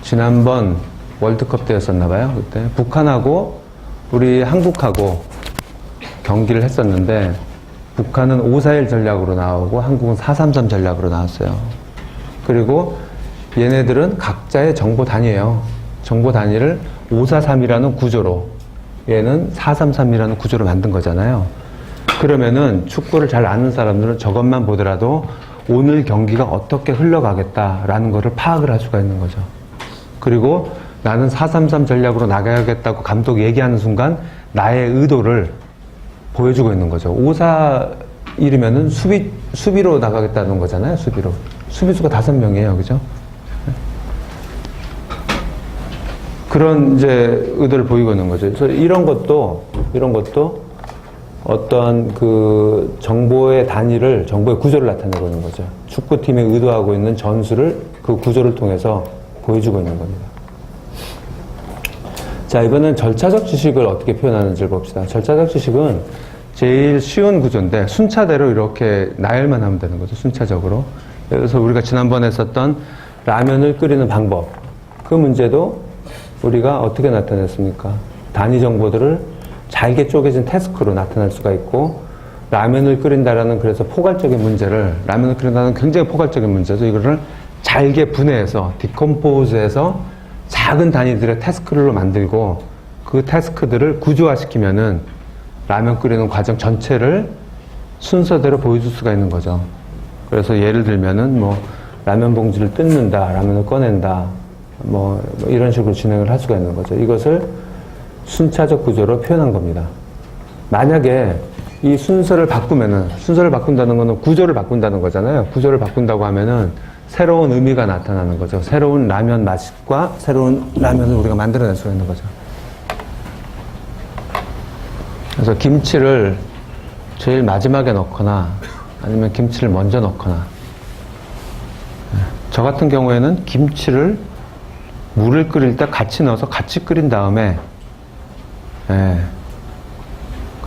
지난번 월드컵 때였었나봐요. 그때 북한하고 우리 한국하고 경기를 했었는데, 북한은 5-4-1 전략으로 나오고 한국은 4-3-3 전략으로 나왔어요. 그리고 얘네들은 각자의 정보 단위예요. 정보 단위를 5-4-3이라는 구조로, 얘는 4-3-3이라는 구조로 만든 거잖아요. 그러면은 축구를 잘 아는 사람들은 저것만 보더라도 오늘 경기가 어떻게 흘러가겠다라는 것을 파악을 할 수가 있는 거죠. 그리고 나는 4-3-3 전략으로 나가야겠다고 감독이 얘기하는 순간 나의 의도를 보여주고 있는 거죠. 5-4-1이면은 수비로 나가겠다는 거잖아요. 수비로. 수비수가 5명이에요. 그죠? 그런 이제 의도를 보이고 있는 거죠. 그래서 이런 것도 어떤 그 정보의 단위를, 정보의 구조를 나타내고 있는 거죠. 축구팀이 의도하고 있는 전술을 그 구조를 통해서 보여주고 있는 겁니다. 자, 이번엔 절차적 지식을 어떻게 표현하는지를 봅시다. 절차적 지식은 제일 쉬운 구조인데 순차대로 이렇게 나열만 하면 되는 거죠. 순차적으로. 그래서 우리가 지난번에 했었던 라면을 끓이는 방법, 그 문제도 우리가 어떻게 나타냈습니까? 단위 정보들을 잘게 쪼개진 태스크로 나타날 수가 있고, 라면을 끓인다라는 그래서 포괄적인 문제를, 라면을 끓인다는 굉장히 포괄적인 문제죠. 이거를 잘게 분해해서 디컴포즈해서 작은 단위들의 태스크를 만들고 그 태스크들을 구조화시키면은 라면 끓이는 과정 전체를 순서대로 보여줄 수가 있는 거죠. 그래서 예를 들면은 뭐 라면 봉지를 뜯는다, 라면을 꺼낸다, 뭐 이런 식으로 진행을 할 수가 있는 거죠. 이것을 순차적 구조로 표현한 겁니다. 만약에 이 순서를 바꾸면은, 순서를 바꾼다는 거는 구조를 바꾼다는 거잖아요. 구조를 바꾼다고 하면은 새로운 의미가 나타나는 거죠. 새로운 라면 맛과 새로운 라면을 우리가 만들어낼 수가 있는 거죠. 그래서 김치를 제일 마지막에 넣거나 아니면 김치를 먼저 넣거나, 저 같은 경우에는 김치를 물을 끓일 때 같이 넣어서 같이 끓인 다음에,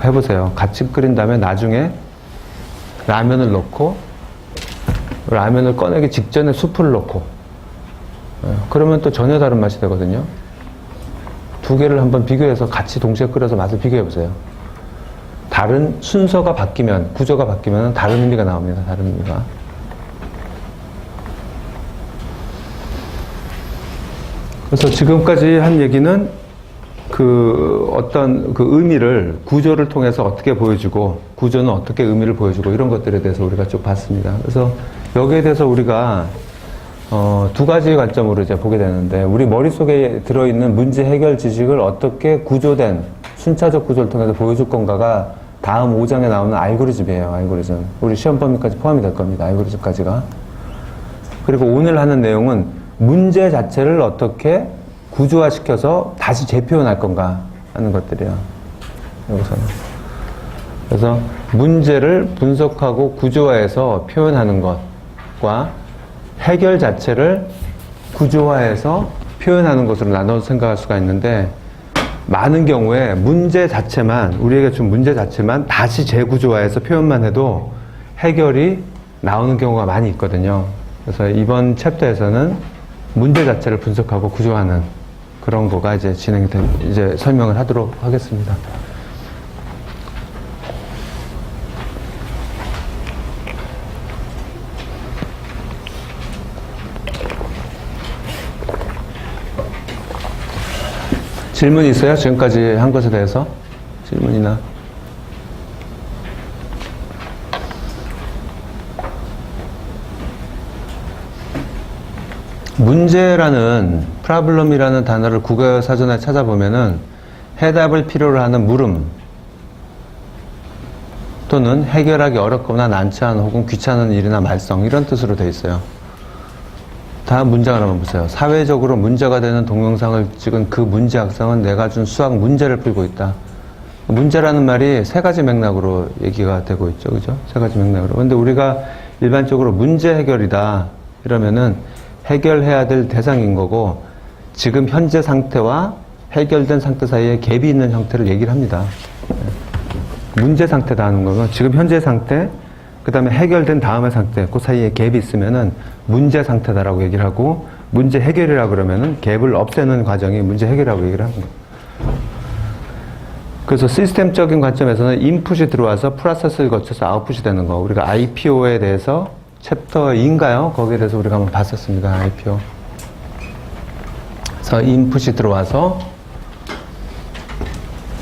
해보세요. 같이 끓인 다음에 나중에 라면을 넣고, 라면을 꺼내기 직전에 수프를 넣고, 그러면 또 전혀 다른 맛이 되거든요. 두 개를 한번 비교해서 같이 동시에 끓여서 맛을 비교해보세요. 다른 순서가 바뀌면, 구조가 바뀌면 다른 의미가 나옵니다. 다른 의미가. 그래서 지금까지 한 얘기는 어떤 의미를 구조를 통해서 어떻게 보여주고, 구조는 어떻게 의미를 보여주고, 이런 것들에 대해서 우리가 쭉 봤습니다. 그래서 여기에 대해서 우리가, 두 가지 관점으로 이제 보게 되는데, 우리 머릿속에 들어있는 문제 해결 지식을 어떻게 구조된 순차적 구조를 통해서 보여줄 건가가 다음 5장에 나오는 알고리즘이에요. 알고리즘. 우리 시험 범위까지 포함이 될 겁니다. 알고리즘까지가. 그리고 오늘 하는 내용은 문제 자체를 어떻게 구조화시켜서 다시 재표현할 건가 하는 것들이에요. 여기서는. 그래서 문제를 분석하고 구조화해서 표현하는 것과 해결 자체를 구조화해서 표현하는 것으로 나눠서 생각할 수가 있는데, 많은 경우에 문제 자체만, 우리에게 준 문제 자체만 다시 재구조화해서 표현만 해도 해결이 나오는 경우가 많이 있거든요. 그래서 이번 챕터에서는 문제 자체를 분석하고 구조화하는 그런 거가 이제 이제 설명을 하도록 하겠습니다. 질문 있어요? 지금까지 한 것에 대해서? 질문이나? 문제라는, problem이라는 단어를 국어 사전에 찾아보면은 해답을 필요로 하는 물음 또는 해결하기 어렵거나 난처한 혹은 귀찮은 일이나 말썽, 이런 뜻으로 되어 있어요. 다음 문장을 한번 보세요. 사회적으로 문제가 되는 동영상을 찍은 그 문제 학생은 내가 준 수학 문제를 풀고 있다. 문제라는 말이 세 가지 맥락으로 얘기가 되고 있죠. 그죠? 세 가지 맥락으로. 근데 우리가 일반적으로 문제 해결이다 이러면은 해결해야 될 대상인 거고, 지금 현재 상태와 해결된 상태 사이에 갭이 있는 형태를 얘기를 합니다. 문제 상태다 하는 거고, 지금 현재 상태, 그 다음에 해결된 다음의 상태, 그 사이에 갭이 있으면은 문제 상태다라고 얘기를 하고, 문제 해결이라고 그러면은 갭을 없애는 과정이 문제 해결이라고 얘기를 합니다. 그래서 시스템적인 관점에서는 인풋이 들어와서 프로세스를 거쳐서 아웃풋이 되는 거, 우리가 IPO에 대해서 챕터 2인가요? 거기에 대해서 우리가 한번 봤었습니다. IPO. 그래서 인풋이 들어와서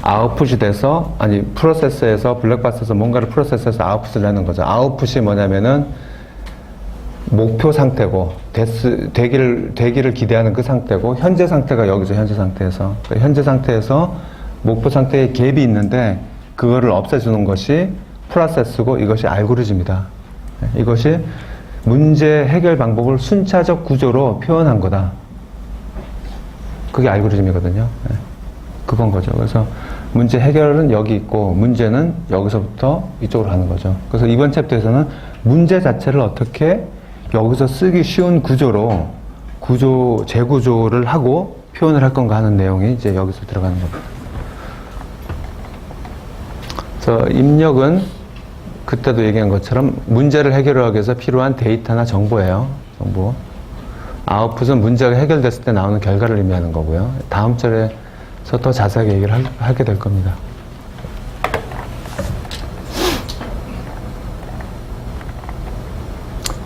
아웃풋이 돼서, 아니, 프로세스에서, 블랙박스에서 뭔가를 프로세스해서 아웃풋을 내는 거죠. 아웃풋이 뭐냐면은 목표 상태고, 되기를 기대하는 그 상태고, 현재 상태가 여기서 현재 상태에서. 현재 상태에서 목표 상태에 갭이 있는데, 그거를 없애주는 것이 프로세스고, 이것이 알고리즘이다. 이것이 문제 해결 방법을 순차적 구조로 표현한 거다. 그게 알고리즘이거든요. 그건 거죠. 그래서 문제 해결은 여기 있고, 문제는 여기서부터 이쪽으로 가는 거죠. 그래서 이번 챕터에서는 문제 자체를 어떻게 여기서 쓰기 쉬운 구조로 재구조를 하고 표현을 할 건가 하는 내용이 이제 여기서 들어가는 겁니다. 그래서 입력은 그때도 얘기한 것처럼 문제를 해결하기 위해서 필요한 데이터나 정보예요. 정보. 아웃풋은 문제가 해결됐을 때 나오는 결과를 의미하는 거고요. 다음 절에서 더 자세하게 얘기를 하게 될 겁니다.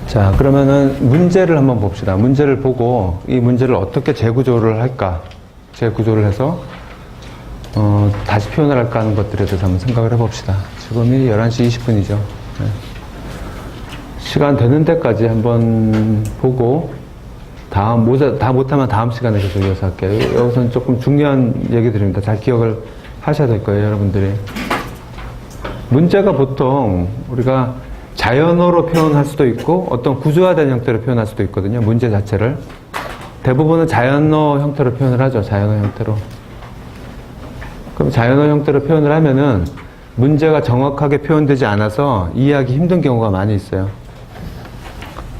자, 그러면은 문제를 한번 봅시다. 문제를 보고 이 문제를 어떻게 재구조를 할까? 재구조를 해서 다시 표현을 할까 하는 것들에 대해서 한번 생각을 해봅시다. 지금이 11시 20분이죠. 네. 시간 되는 데까지 한번 보고, 다 못하면 다음 시간에 계속 이어서 할게요. 여기서는 조금 중요한 얘기 드립니다. 잘 기억을 하셔야 될 거예요, 여러분들이. 문제가 보통 우리가 자연어로 표현할 수도 있고 어떤 구조화된 형태로 표현할 수도 있거든요. 문제 자체를. 대부분은 자연어 형태로 표현을 하죠. 자연어 형태로. 그럼 자연어 형태로 표현을 하면은 문제가 정확하게 표현되지 않아서 이해하기 힘든 경우가 많이 있어요.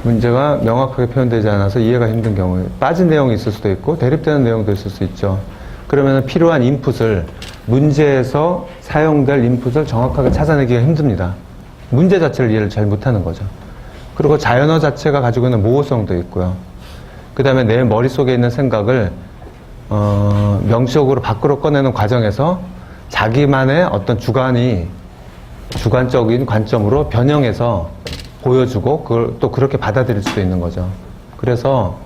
문제가 명확하게 표현되지 않아서 이해가 힘든 경우에 빠진 내용이 있을 수도 있고 대립되는 내용도 있을 수 있죠. 그러면 필요한 인풋을 문제에서 사용될 인풋을 정확하게 찾아내기가 힘듭니다. 문제 자체를 이해를 잘 못하는 거죠. 그리고 자연어 자체가 가지고 있는 모호성도 있고요. 그 다음에 내 머릿속에 있는 생각을 명시적으로 밖으로 꺼내는 과정에서 자기만의 어떤 주관적인 관점으로 변형해서 보여주고 그걸 또 그렇게 받아들일 수도 있는 거죠. 그래서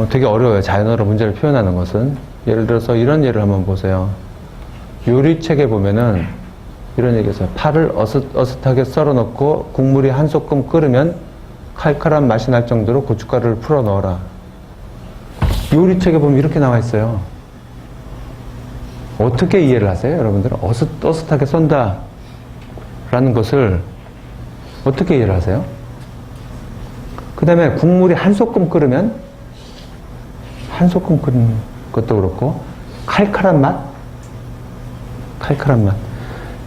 되게 어려워요. 자연어로 문제를 표현하는 것은. 예를 들어서 이런 예를 한번 보세요. 요리책에 보면은 이런 얘기 있어요. 파를 어슷하게 썰어놓고 국물이 한 소끔 끓으면 칼칼한 맛이 날 정도로 고춧가루를 풀어 넣어라. 요리책에 보면 이렇게 나와 있어요. 어떻게 이해를 하세요? 여러분들은 어슷하게 썬다 라는 것을 어떻게 이해를 하세요? 그 다음에 국물이 한 소끔 끓으면 한 소끔 끓는 것도 그렇고 칼칼한 맛? 칼칼한 맛.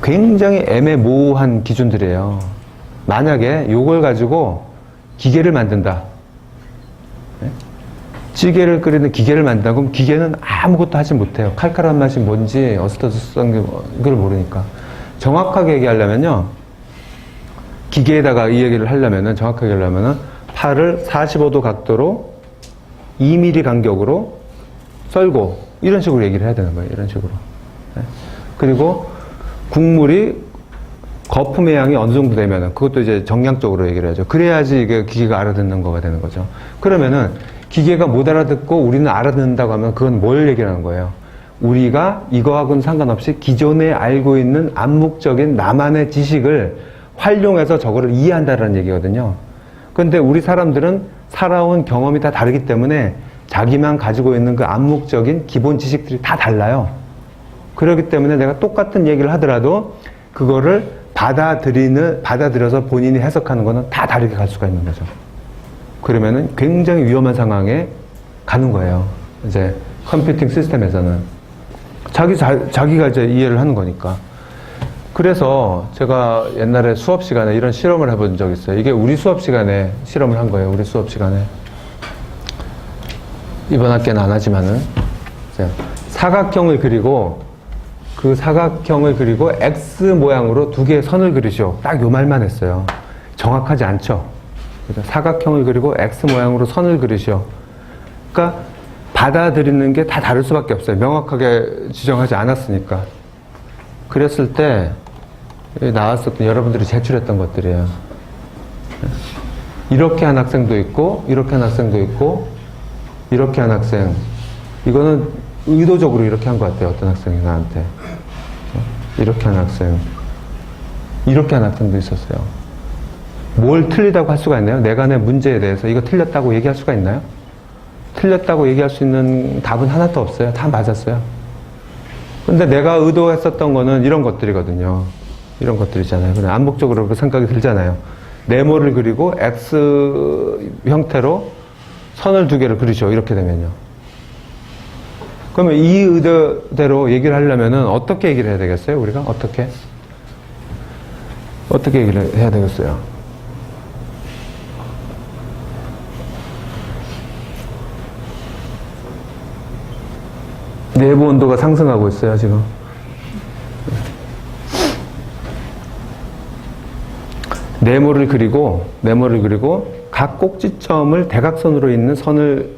굉장히 애매모호한 기준들이에요. 만약에 이걸 가지고 기계를 만든다. 네? 찌개를 끓이는 기계를 만든다. 그럼 기계는 아무것도 하지 못해요. 칼칼한 맛이 뭔지 어슷어슷한 걸 모르니까. 정확하게 얘기하려면요. 기계에다가 이 얘기를 하려면은, 정확하게 하려면은, 파를 45도 각도로 2mm 간격으로 썰고, 이런 식으로 얘기를 해야 되는 거예요. 이런 식으로. 네? 그리고 국물이 거품의 양이 어느 정도 되면은, 그것도 이제 정량적으로 얘기를 하죠. 그래야지 이게 기계가 알아듣는 거가 되는 거죠. 그러면은, 기계가 못 알아듣고 우리는 알아듣는다고 하면 그건 뭘 얘기하는 거예요? 우리가 이거하고는 상관없이 기존에 알고 있는 암묵적인 나만의 지식을 활용해서 저거를 이해한다는 얘기거든요. 그런데 우리 사람들은 살아온 경험이 다 다르기 때문에 자기만 가지고 있는 그 암묵적인 기본 지식들이 다 달라요. 그렇기 때문에 내가 똑같은 얘기를 하더라도 그거를 받아들여서 본인이 해석하는 거는 다 다르게 갈 수가 있는 거죠. 그러면은 굉장히 위험한 상황에 가는 거예요. 이제 컴퓨팅 시스템에서는. 자기가 이제 이해를 하는 거니까. 그래서 제가 옛날에 수업 시간에 이런 실험을 해본 적이 있어요. 이게 우리 수업 시간에 실험을 한 거예요. 우리 수업 시간에. 이번 학기는 안 하지만은. 사각형을 그리고 그 사각형을 그리고 X 모양으로 두 개의 선을 그리시오. 딱 요 말만 했어요. 정확하지 않죠? 사각형을 그리고 X 모양으로 선을 그리시오. 그러니까 받아들이는 게 다 다를 수밖에 없어요. 명확하게 지정하지 않았으니까. 그랬을 때 나왔었던 여러분들이 제출했던 것들이에요. 이렇게 한 학생도 있고 이렇게 한 학생도 있고 이렇게 한 학생. 이거는 의도적으로 이렇게 한 것 같아요. 어떤 학생이 나한테. 이렇게 한 학생. 이렇게 한 학생도 있었어요. 뭘 틀리다고 할 수가 있나요? 내가 내 문제에 대해서 이거 틀렸다고 얘기할 수가 있나요? 틀렸다고 얘기할 수 있는 답은 하나도 없어요. 다 맞았어요. 근데 내가 의도했었던 거는 이런 것들이거든요. 이런 것들이잖아요. 그냥 암묵적으로 그 생각이 들잖아요. 네모를 그리고 X 형태로 선을 두 개를 그리죠. 이렇게 되면요. 그러면 이 의도대로 얘기를 하려면은 어떻게 얘기를 해야 되겠어요? 우리가? 어떻게 얘기를 해야 되겠어요? 내부 온도가 상승하고 있어요, 지금. 네모를 그리고 각 꼭지점을 대각선으로 있는 선을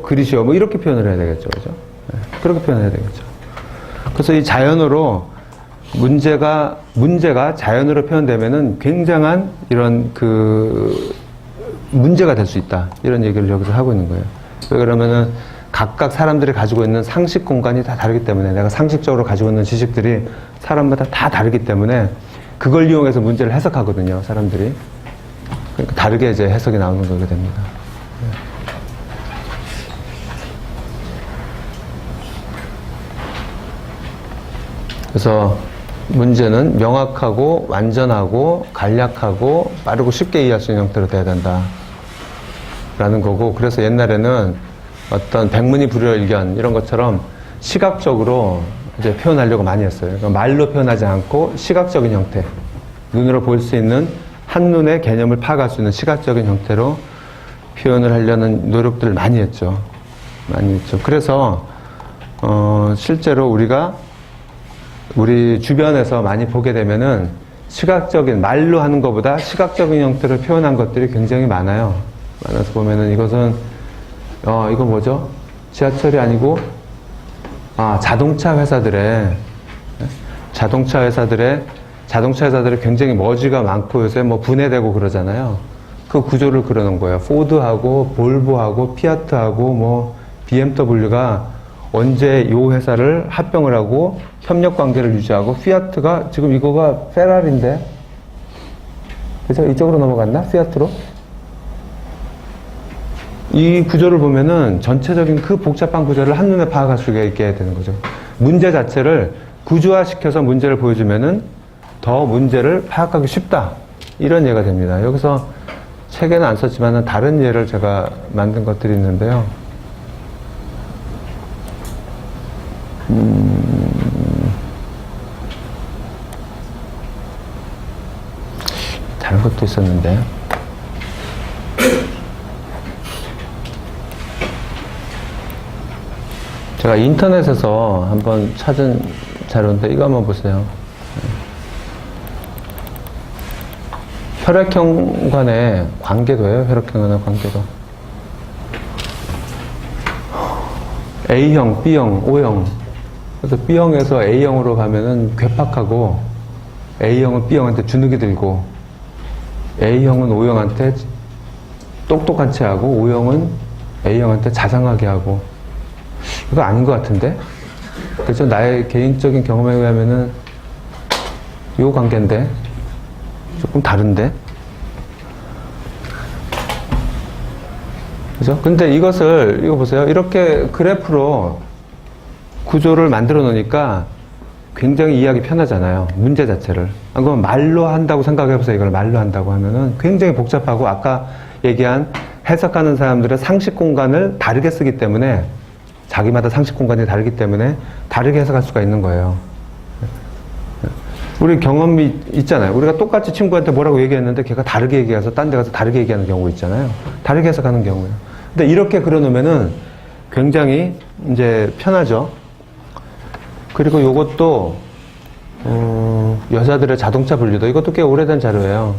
그리시오. 이렇게 표현을 해야 되겠죠. 그죠? 네, 그렇게 표현해야 되겠죠. 그래서 이 자연어로 문제가 자연어로 표현되면은 굉장한 이런 문제가 될 수 있다. 이런 얘기를 여기서 하고 있는 거예요. 왜 그러면은 각각 사람들이 가지고 있는 상식 공간이 다 다르기 때문에 내가 상식적으로 가지고 있는 지식들이 사람마다 다 다르기 때문에 그걸 이용해서 문제를 해석하거든요, 사람들이. 그러니까 다르게 이제 해석이 나오는 거게 됩니다. 그래서 문제는 명확하고 완전하고 간략하고 빠르고 쉽게 이해할 수 있는 형태로 돼야 된다 라는 거고, 그래서 옛날에는 어떤 백문이불여일견 이런 것처럼 시각적으로 이제 표현하려고 많이 했어요. 그러니까 말로 표현하지 않고 시각적인 형태, 눈으로 볼 수 있는 한눈에 개념을 파악할 수 있는 시각적인 형태로 표현을 하려는 노력들을 많이 했죠. 많이 했죠. 그래서 실제로 우리가 우리 주변에서 많이 보게 되면은 시각적인, 말로 하는 것보다 시각적인 형태로 표현한 것들이 굉장히 많아요. 많아서 보면은 이것은 이거 뭐죠? 지하철이 아니고 자동차 회사들의 굉장히 머지가 많고 요새 뭐 분해되고 그러잖아요. 그 구조를 그려놓은 거예요. 포드하고 볼보하고 피아트하고 뭐 BMW가 언제 요 회사를 합병을 하고 협력 관계를 유지하고, 피아트가 지금 이거가 페라리인데, 그죠? 이쪽으로 넘어갔나? 피아트로? 이 구조를 보면은 전체적인 그 복잡한 구조를 한눈에 파악할 수 있게 되는 거죠. 문제 자체를 구조화시켜서 문제를 보여주면은 더 문제를 파악하기 쉽다, 이런 예가 됩니다. 여기서 책에는 안 썼지만 다른 예를 제가 만든 것들이 있는데요. 다른 것도 있었는데. 제가 인터넷에서 한번 찾은 자료인데 이거 한번 보세요. 혈액형 간의 관계도예요. 혈액형 간의 관계도. A형, B형, O형. 그래서 B형에서 A형으로 가면은 괴팍하고, A형은 B형한테 주눅이 들고, A형은 O형한테 똑똑한 체 하고, O형은 A형한테 자상하게 하고. 이거 아닌 것 같은데? 그래서 나의 개인적인 경험에 의하면은 요 관계인데 조금 다른데? 그죠? 근데 이거 보세요. 이렇게 그래프로 구조를 만들어 놓으니까 굉장히 이해하기 편하잖아요. 문제 자체를. 그럼 말로 한다고 생각해 보세요. 이걸 말로 한다고 하면은 굉장히 복잡하고, 아까 얘기한 해석하는 사람들의 상식 공간을 다르게 쓰기 때문에, 자기마다 상식 공간이 다르기 때문에 다르게 해석할 수가 있는 거예요. 우리 경험이 있잖아요. 우리가 똑같이 친구한테 뭐라고 얘기했는데 걔가 다르게 얘기해서 딴 데 가서 다르게 얘기하는 경우 있잖아요. 다르게 해석하는 경우예요. 근데 이렇게 그려놓으면은 굉장히 이제 편하죠. 그리고 요것도 여자들의 자동차 분류도, 이것도 꽤 오래된 자료예요.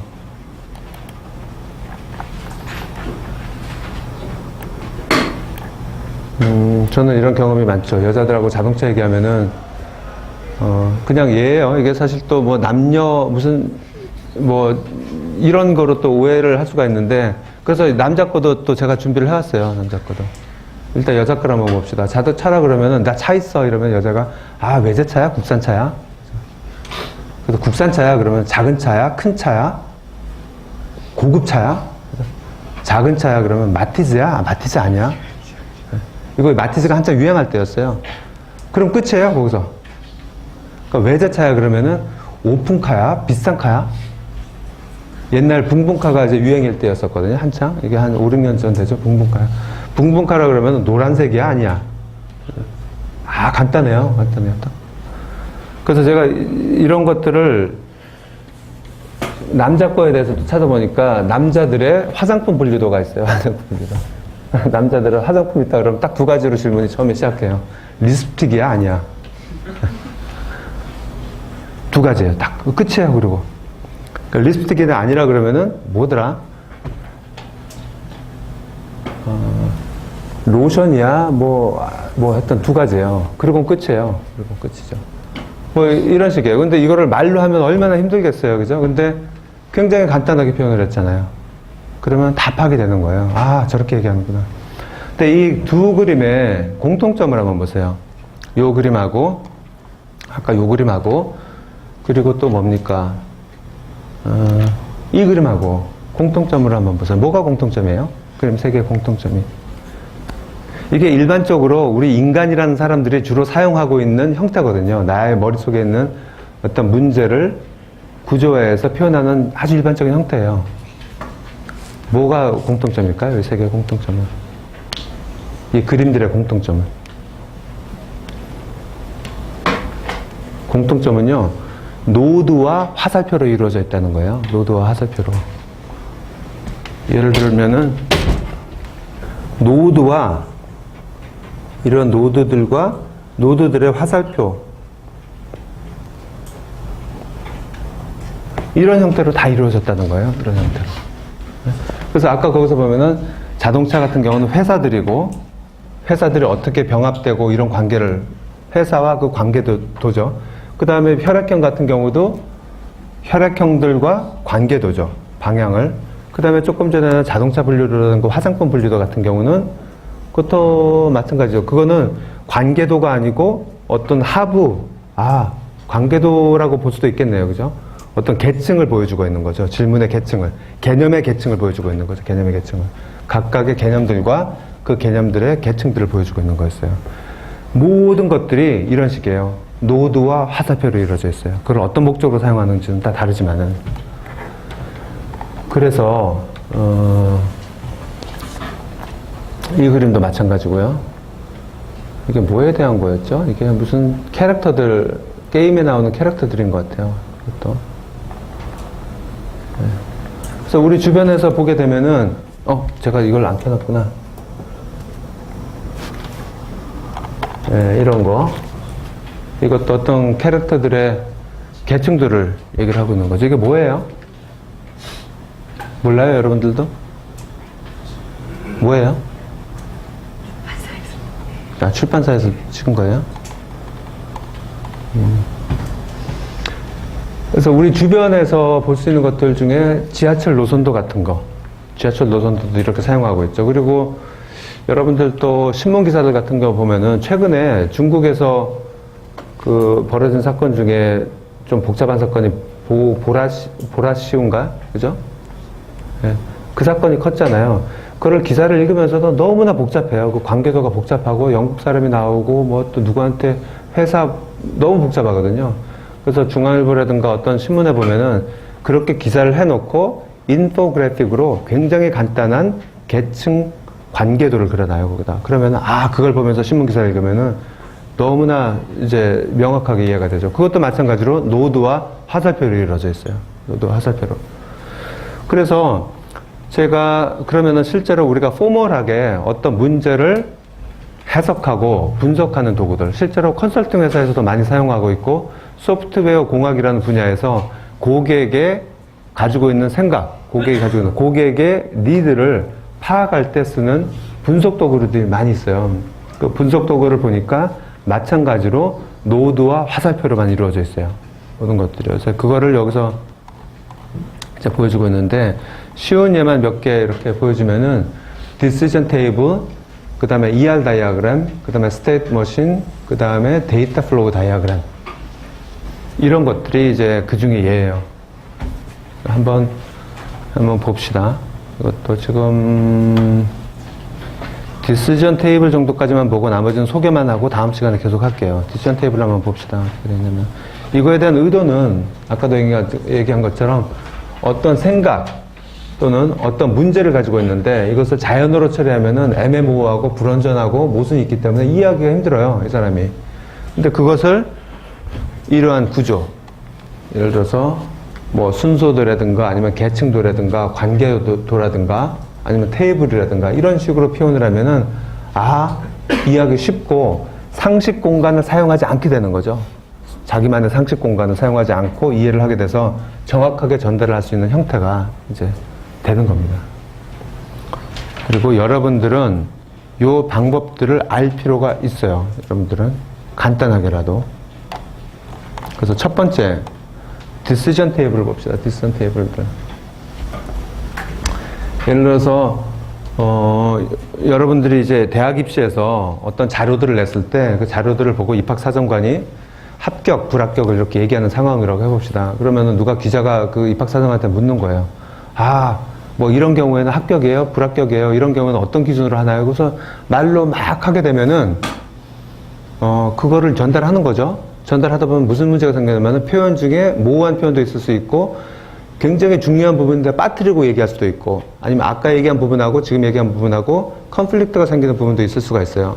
저는 이런 경험이 많죠. 여자들하고 자동차 얘기하면은 그냥 예예요. 이게 사실 또 뭐 남녀 무슨 뭐 이런 거로 또 오해를 할 수가 있는데, 그래서 남자 거도 또 제가 준비를 해왔어요. 남자 거도. 일단 여자 거를 한번 봅시다. 자동차라 그러면은 나 차 있어 이러면 여자가 외제차야? 국산차야? 그래서 국산차야 그러면 작은 차야? 큰 차야? 고급 차야? 작은 차야 그러면 마티즈야? 마티즈 아니야? 이거 마티즈가 한참 유행할 때였어요. 그럼 끝이에요, 거기서. 그러니까 외제차야 그러면은 오픈카야? 비싼 카야? 옛날 붕붕카가 이제 유행일 때였었거든요, 한창. 이게 한 5, 6년 전 되죠, 붕붕카야. 붕붕카라 그러면 노란색이야? 아니야? 간단해요. 간단해요. 그래서 제가 이런 것들을 남자 거에 대해서도 찾아보니까 남자들의 화장품 분류도가 있어요. 화장품 분류도. 남자들은 화장품 있다 그러면 딱 두 가지로 질문이 처음에 시작해요. 립스틱이야? 아니야? 두 가지예요. 딱 끝이에요. 그리고 그러니까 립스틱이 아니라 그러면은 뭐더라? 로션이야? 뭐 했던 두 가지예요. 그리고 끝이에요. 그리고 끝이죠. 뭐 이런 식이에요. 근데 이거를 말로 하면 얼마나 힘들겠어요. 그죠? 근데 굉장히 간단하게 표현을 했잖아요. 그러면 답하게 되는 거예요. 저렇게 얘기하는구나. 근데 이 두 그림의 공통점을 한번 보세요. 요 그림하고, 아까 요 그림하고, 그리고 또 뭡니까? 이 그림하고 공통점을 한번 보세요. 뭐가 공통점이에요? 그림 세 개의 공통점이. 이게 일반적으로 우리 인간이라는 사람들이 주로 사용하고 있는 형태거든요. 나의 머릿속에 있는 어떤 문제를 구조화해서 표현하는 아주 일반적인 형태예요. 뭐가 공통점일까요? 이 세 개의 공통점은. 이 그림들의 공통점은. 공통점은요, 노드와 화살표로 이루어져 있다는 거예요. 노드와 화살표로. 예를 들면은, 노드와 이런 노드들과 노드들의 화살표, 이런 형태로 다 이루어졌다는 거예요. 이런 형태로. 그래서 아까 거기서 보면은 자동차 같은 경우는 회사들이고, 회사들이 어떻게 병합되고 이런 관계를, 회사와 그 관계도죠. 그 다음에 혈액형 같은 경우도 혈액형들과 관계도죠. 방향을. 그 다음에 조금 전에는 자동차 분류라든가 화장품 분류도 같은 경우는 그것도 마찬가지죠. 그거는 관계도가 아니고 어떤 하부, 관계도라고 볼 수도 있겠네요. 그죠? 어떤 계층을 보여주고 있는 거죠. 질문의 계층을. 개념의 계층을 보여주고 있는 거죠. 개념의 계층을. 각각의 개념들과 그 개념들의 계층들을 보여주고 있는 거였어요. 모든 것들이 이런 식이에요. 노드와 화살표로 이루어져 있어요. 그걸 어떤 목적으로 사용하는지는 다 다르지만은. 그래서, 이 그림도 마찬가지고요. 이게 뭐에 대한 거였죠? 이게 무슨 캐릭터들, 게임에 나오는 캐릭터들인 것 같아요. 이것도. 네. 그래서 우리 주변에서 보게 되면은, 제가 이걸 안 켜놨구나. 네, 이런 거. 이것도 어떤 캐릭터들의 계층들을 얘기를 하고 있는 거죠. 이게 뭐예요? 몰라요, 여러분들도? 뭐예요? 출판사에서 찍은 거예요? 그래서 우리 주변에서 볼 수 있는 것들 중에 지하철 노선도 같은 거, 지하철 노선도도 이렇게 사용하고 있죠. 그리고 여러분들 또 신문 기사들 같은 거 보면은 최근에 중국에서 그 벌어진 사건 중에 좀 복잡한 사건이 보라시운가? 그죠? 네. 그 사건이 컸잖아요. 그걸 기사를 읽으면서도 너무나 복잡해요. 그 관계도가 복잡하고 영국 사람이 나오고 뭐 또 누구한테 회사 너무 복잡하거든요. 그래서 중앙일보라든가 어떤 신문에 보면은 그렇게 기사를 해놓고 인포그래픽으로 굉장히 간단한 계층 관계도를 그려놔요, 거기다. 그러면은, 그걸 보면서 신문 기사를 읽으면은 너무나 이제 명확하게 이해가 되죠. 그것도 마찬가지로 노드와 화살표로 이루어져 있어요. 노드와 화살표로. 그래서 제가 그러면은 실제로 우리가 포멀하게 어떤 문제를 해석하고 분석하는 도구들, 실제로 컨설팅 회사에서도 많이 사용하고 있고, 소프트웨어 공학이라는 분야에서 고객의 가지고 있는 생각, 고객의 니드를 파악할 때 쓰는 분석 도구들이 많이 있어요. 그 분석 도구를 보니까 마찬가지로 노드와 화살표로만 이루어져 있어요. 모든 것들이. 그래서 그거를 여기서 이제 보여주고 있는데, 쉬운 예만 몇 개 이렇게 보여주면은, decision table, 그 다음에 ER 다이어그램, 그 다음에 state machine, 그 다음에 data flow 다이어그램. 이런 것들이 이제 그 중에 예예요. 한번 봅시다. 이것도 지금 디시전 테이블 정도까지만 보고 나머지는 소개만 하고 다음 시간에 계속 할게요. 디시전 테이블 한번 봅시다. 어떻게 되냐면 이거에 대한 의도는 아까도 얘기한 것처럼 어떤 생각 또는 어떤 문제를 가지고 있는데 이것을 자연어로 처리하면은 애매모호하고 불완전하고 모순이 있기 때문에 이해하기가 힘들어요, 이 사람이. 근데 그것을 이러한 구조, 예를 들어서 뭐 순서도라든가 아니면 계층도라든가 관계도라든가 아니면 테이블이라든가 이런 식으로 표현을 하면은 이해하기 쉽고 상식 공간을 사용하지 않게 되는 거죠. 자기만의 상식 공간을 사용하지 않고 이해를 하게 돼서 정확하게 전달을 할 수 있는 형태가 이제 되는 겁니다. 그리고 여러분들은 요 방법들을 알 필요가 있어요. 여러분들은 간단하게라도. 그래서 첫 번째 디시전 테이블을 봅시다. 디시전 테이블들. 예를 들어서 여러분들이 이제 대학 입시에서 어떤 자료들을 냈을 때 그 자료들을 보고 입학사정관이 합격, 불합격을 이렇게 얘기하는 상황이라고 해봅시다. 그러면은 누가 기자가 그 입학사정한테 묻는 거예요. 아, 뭐 이런 경우에는 합격이에요? 불합격이에요? 이런 경우는 어떤 기준으로 하나요? 그래서 말로 막 하게 되면은, 그거를 전달하는 거죠. 전달하다 보면 무슨 문제가 생기냐면은 표현 중에 모호한 표현도 있을 수 있고 굉장히 중요한 부분인데 빠뜨리고 얘기할 수도 있고 아니면 아까 얘기한 부분하고 지금 얘기한 부분하고 컨플릭트가 생기는 부분도 있을 수가 있어요.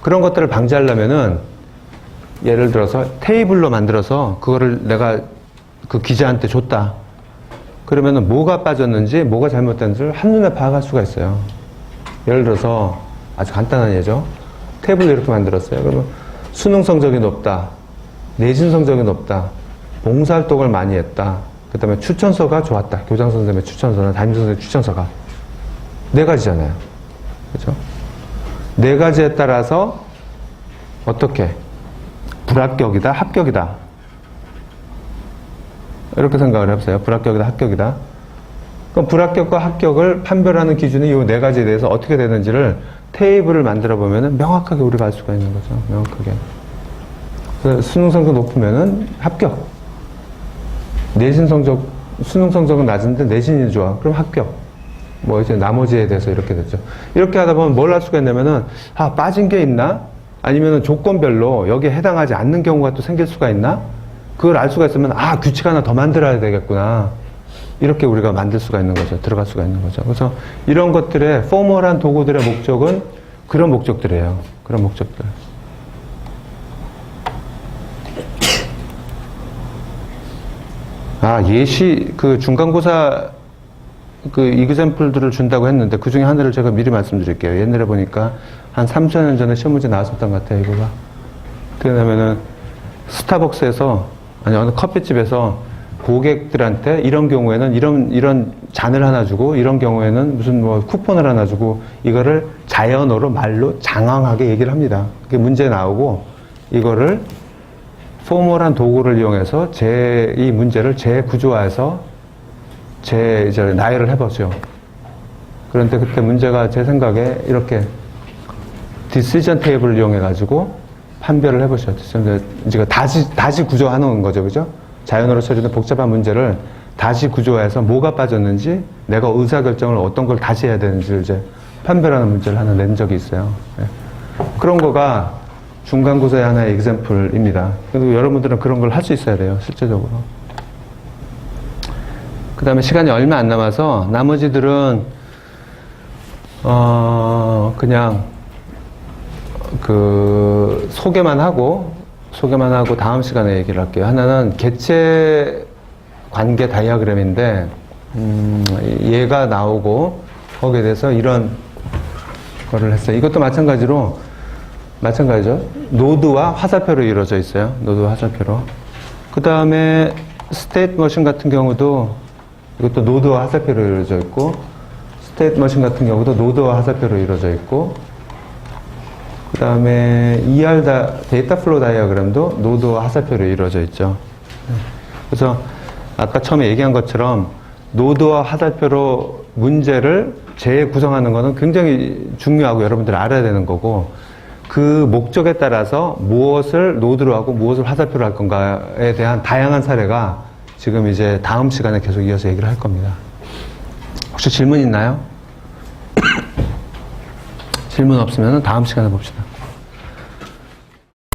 그런 것들을 방지하려면은 예를 들어서 테이블로 만들어서 그거를 내가 그 기자한테 줬다. 그러면은 뭐가 빠졌는지 뭐가 잘못됐는지를 한눈에 파악할 수가 있어요. 예를 들어서 아주 간단한 예죠. 테이블을 이렇게 만들었어요. 그러면 수능 성적이 높다. 내신 성적이 높다. 봉사활동을 많이 했다. 그 다음에 추천서가 좋았다. 교장 선생님의 추천서나 담임 선생님의 추천서가. 네 가지잖아요. 그죠? 네 가지에 따라서 어떻게? 불합격이다, 합격이다. 이렇게 생각을 해보세요. 불합격이다, 합격이다. 그럼 불합격과 합격을 판별하는 기준이 이 네 가지에 대해서 어떻게 되는지를 테이블을 만들어 보면은 명확하게 우리가 알 수가 있는 거죠. 명확하게. 그래서 수능 성적 높으면은 합격. 내신 성적, 수능 성적은 낮은데 내신이 좋아. 그럼 합격. 뭐 이제 나머지에 대해서 이렇게 됐죠. 이렇게 하다 보면 뭘 할 수가 있냐면은, 아, 빠진 게 있나? 아니면은 조건별로 여기에 해당하지 않는 경우가 또 생길 수가 있나? 그걸 알 수가 있으면, 아, 규칙 하나 더 만들어야 되겠구나. 이렇게 우리가 만들 수가 있는 거죠. 들어갈 수가 있는 거죠. 그래서 이런 것들의 포멀한 도구들의 목적은 그런 목적들이에요. 그런 목적들. 아, 예시, 그 중간고사 그 이그샘플들을 준다고 했는데 그 중에 하나를 제가 미리 말씀드릴게요. 옛날에 보니까 한 3, 4년 전에 시험 문제 나왔었던 것 같아요, 이거가. 어떻게냐면은 스타벅스에서, 아니, 어느 커피집에서 고객들한테 이런 경우에는 이런 잔을 하나 주고 이런 경우에는 무슨 뭐 쿠폰을 하나 주고 이거를 자연어로 말로 장황하게 얘기를 합니다. 그게 문제 나오고 이거를 포멀한 도구를 이용해서 이 문제를 재구조화해서 이제 나열을 해보죠. 그런데 그때 문제가 제 생각에 이렇게 디시전 테이블을 이용해가지고 판별을 해보죠. 이제 다시 구조하는 거죠. 그죠? 자연어로 처리된 복잡한 문제를 다시 구조해서 뭐가 빠졌는지 내가 의사결정을 어떤 걸 다시 해야 되는지를 이제 판별하는 문제를 하나 낸 적이 있어요. 네. 그런 거가 중간고사의 하나의 example입니다. 그리고 여러분들은 그런 걸 할 수 있어야 돼요. 실제적으로. 그 다음에 시간이 얼마 안 남아서 나머지들은 그냥 그 소개만 하고 다음 시간에 얘기를 할게요. 하나는 개체 관계 다이어그램인데 얘가 나오고 거기에 대해서 이런 거를 했어요. 이것도 마찬가지죠. 노드와 화살표로 이루어져 있어요. 노드와 화살표로. 그 다음에 스테이트 머신 같은 경우도 이것도 노드와 화살표로 이루어져 있고, 스테이트 머신 같은 경우도 노드와 화살표로 이루어져 있고, 그 다음에 데이터 플로우 다이어그램도 노드와 화살표로 이루어져 있죠. 그래서 아까 처음에 얘기한 것처럼 노드와 화살표로 문제를 재구성하는 것은 굉장히 중요하고 여러분들이 알아야 되는 거고, 그 목적에 따라서 무엇을 노드로 하고 무엇을 화살표로 할 건가에 대한 다양한 사례가 지금 이제 다음 시간에 계속 이어서 얘기를 할 겁니다. 혹시 질문 있나요? 질문 없으면 다음 시간에 봅시다.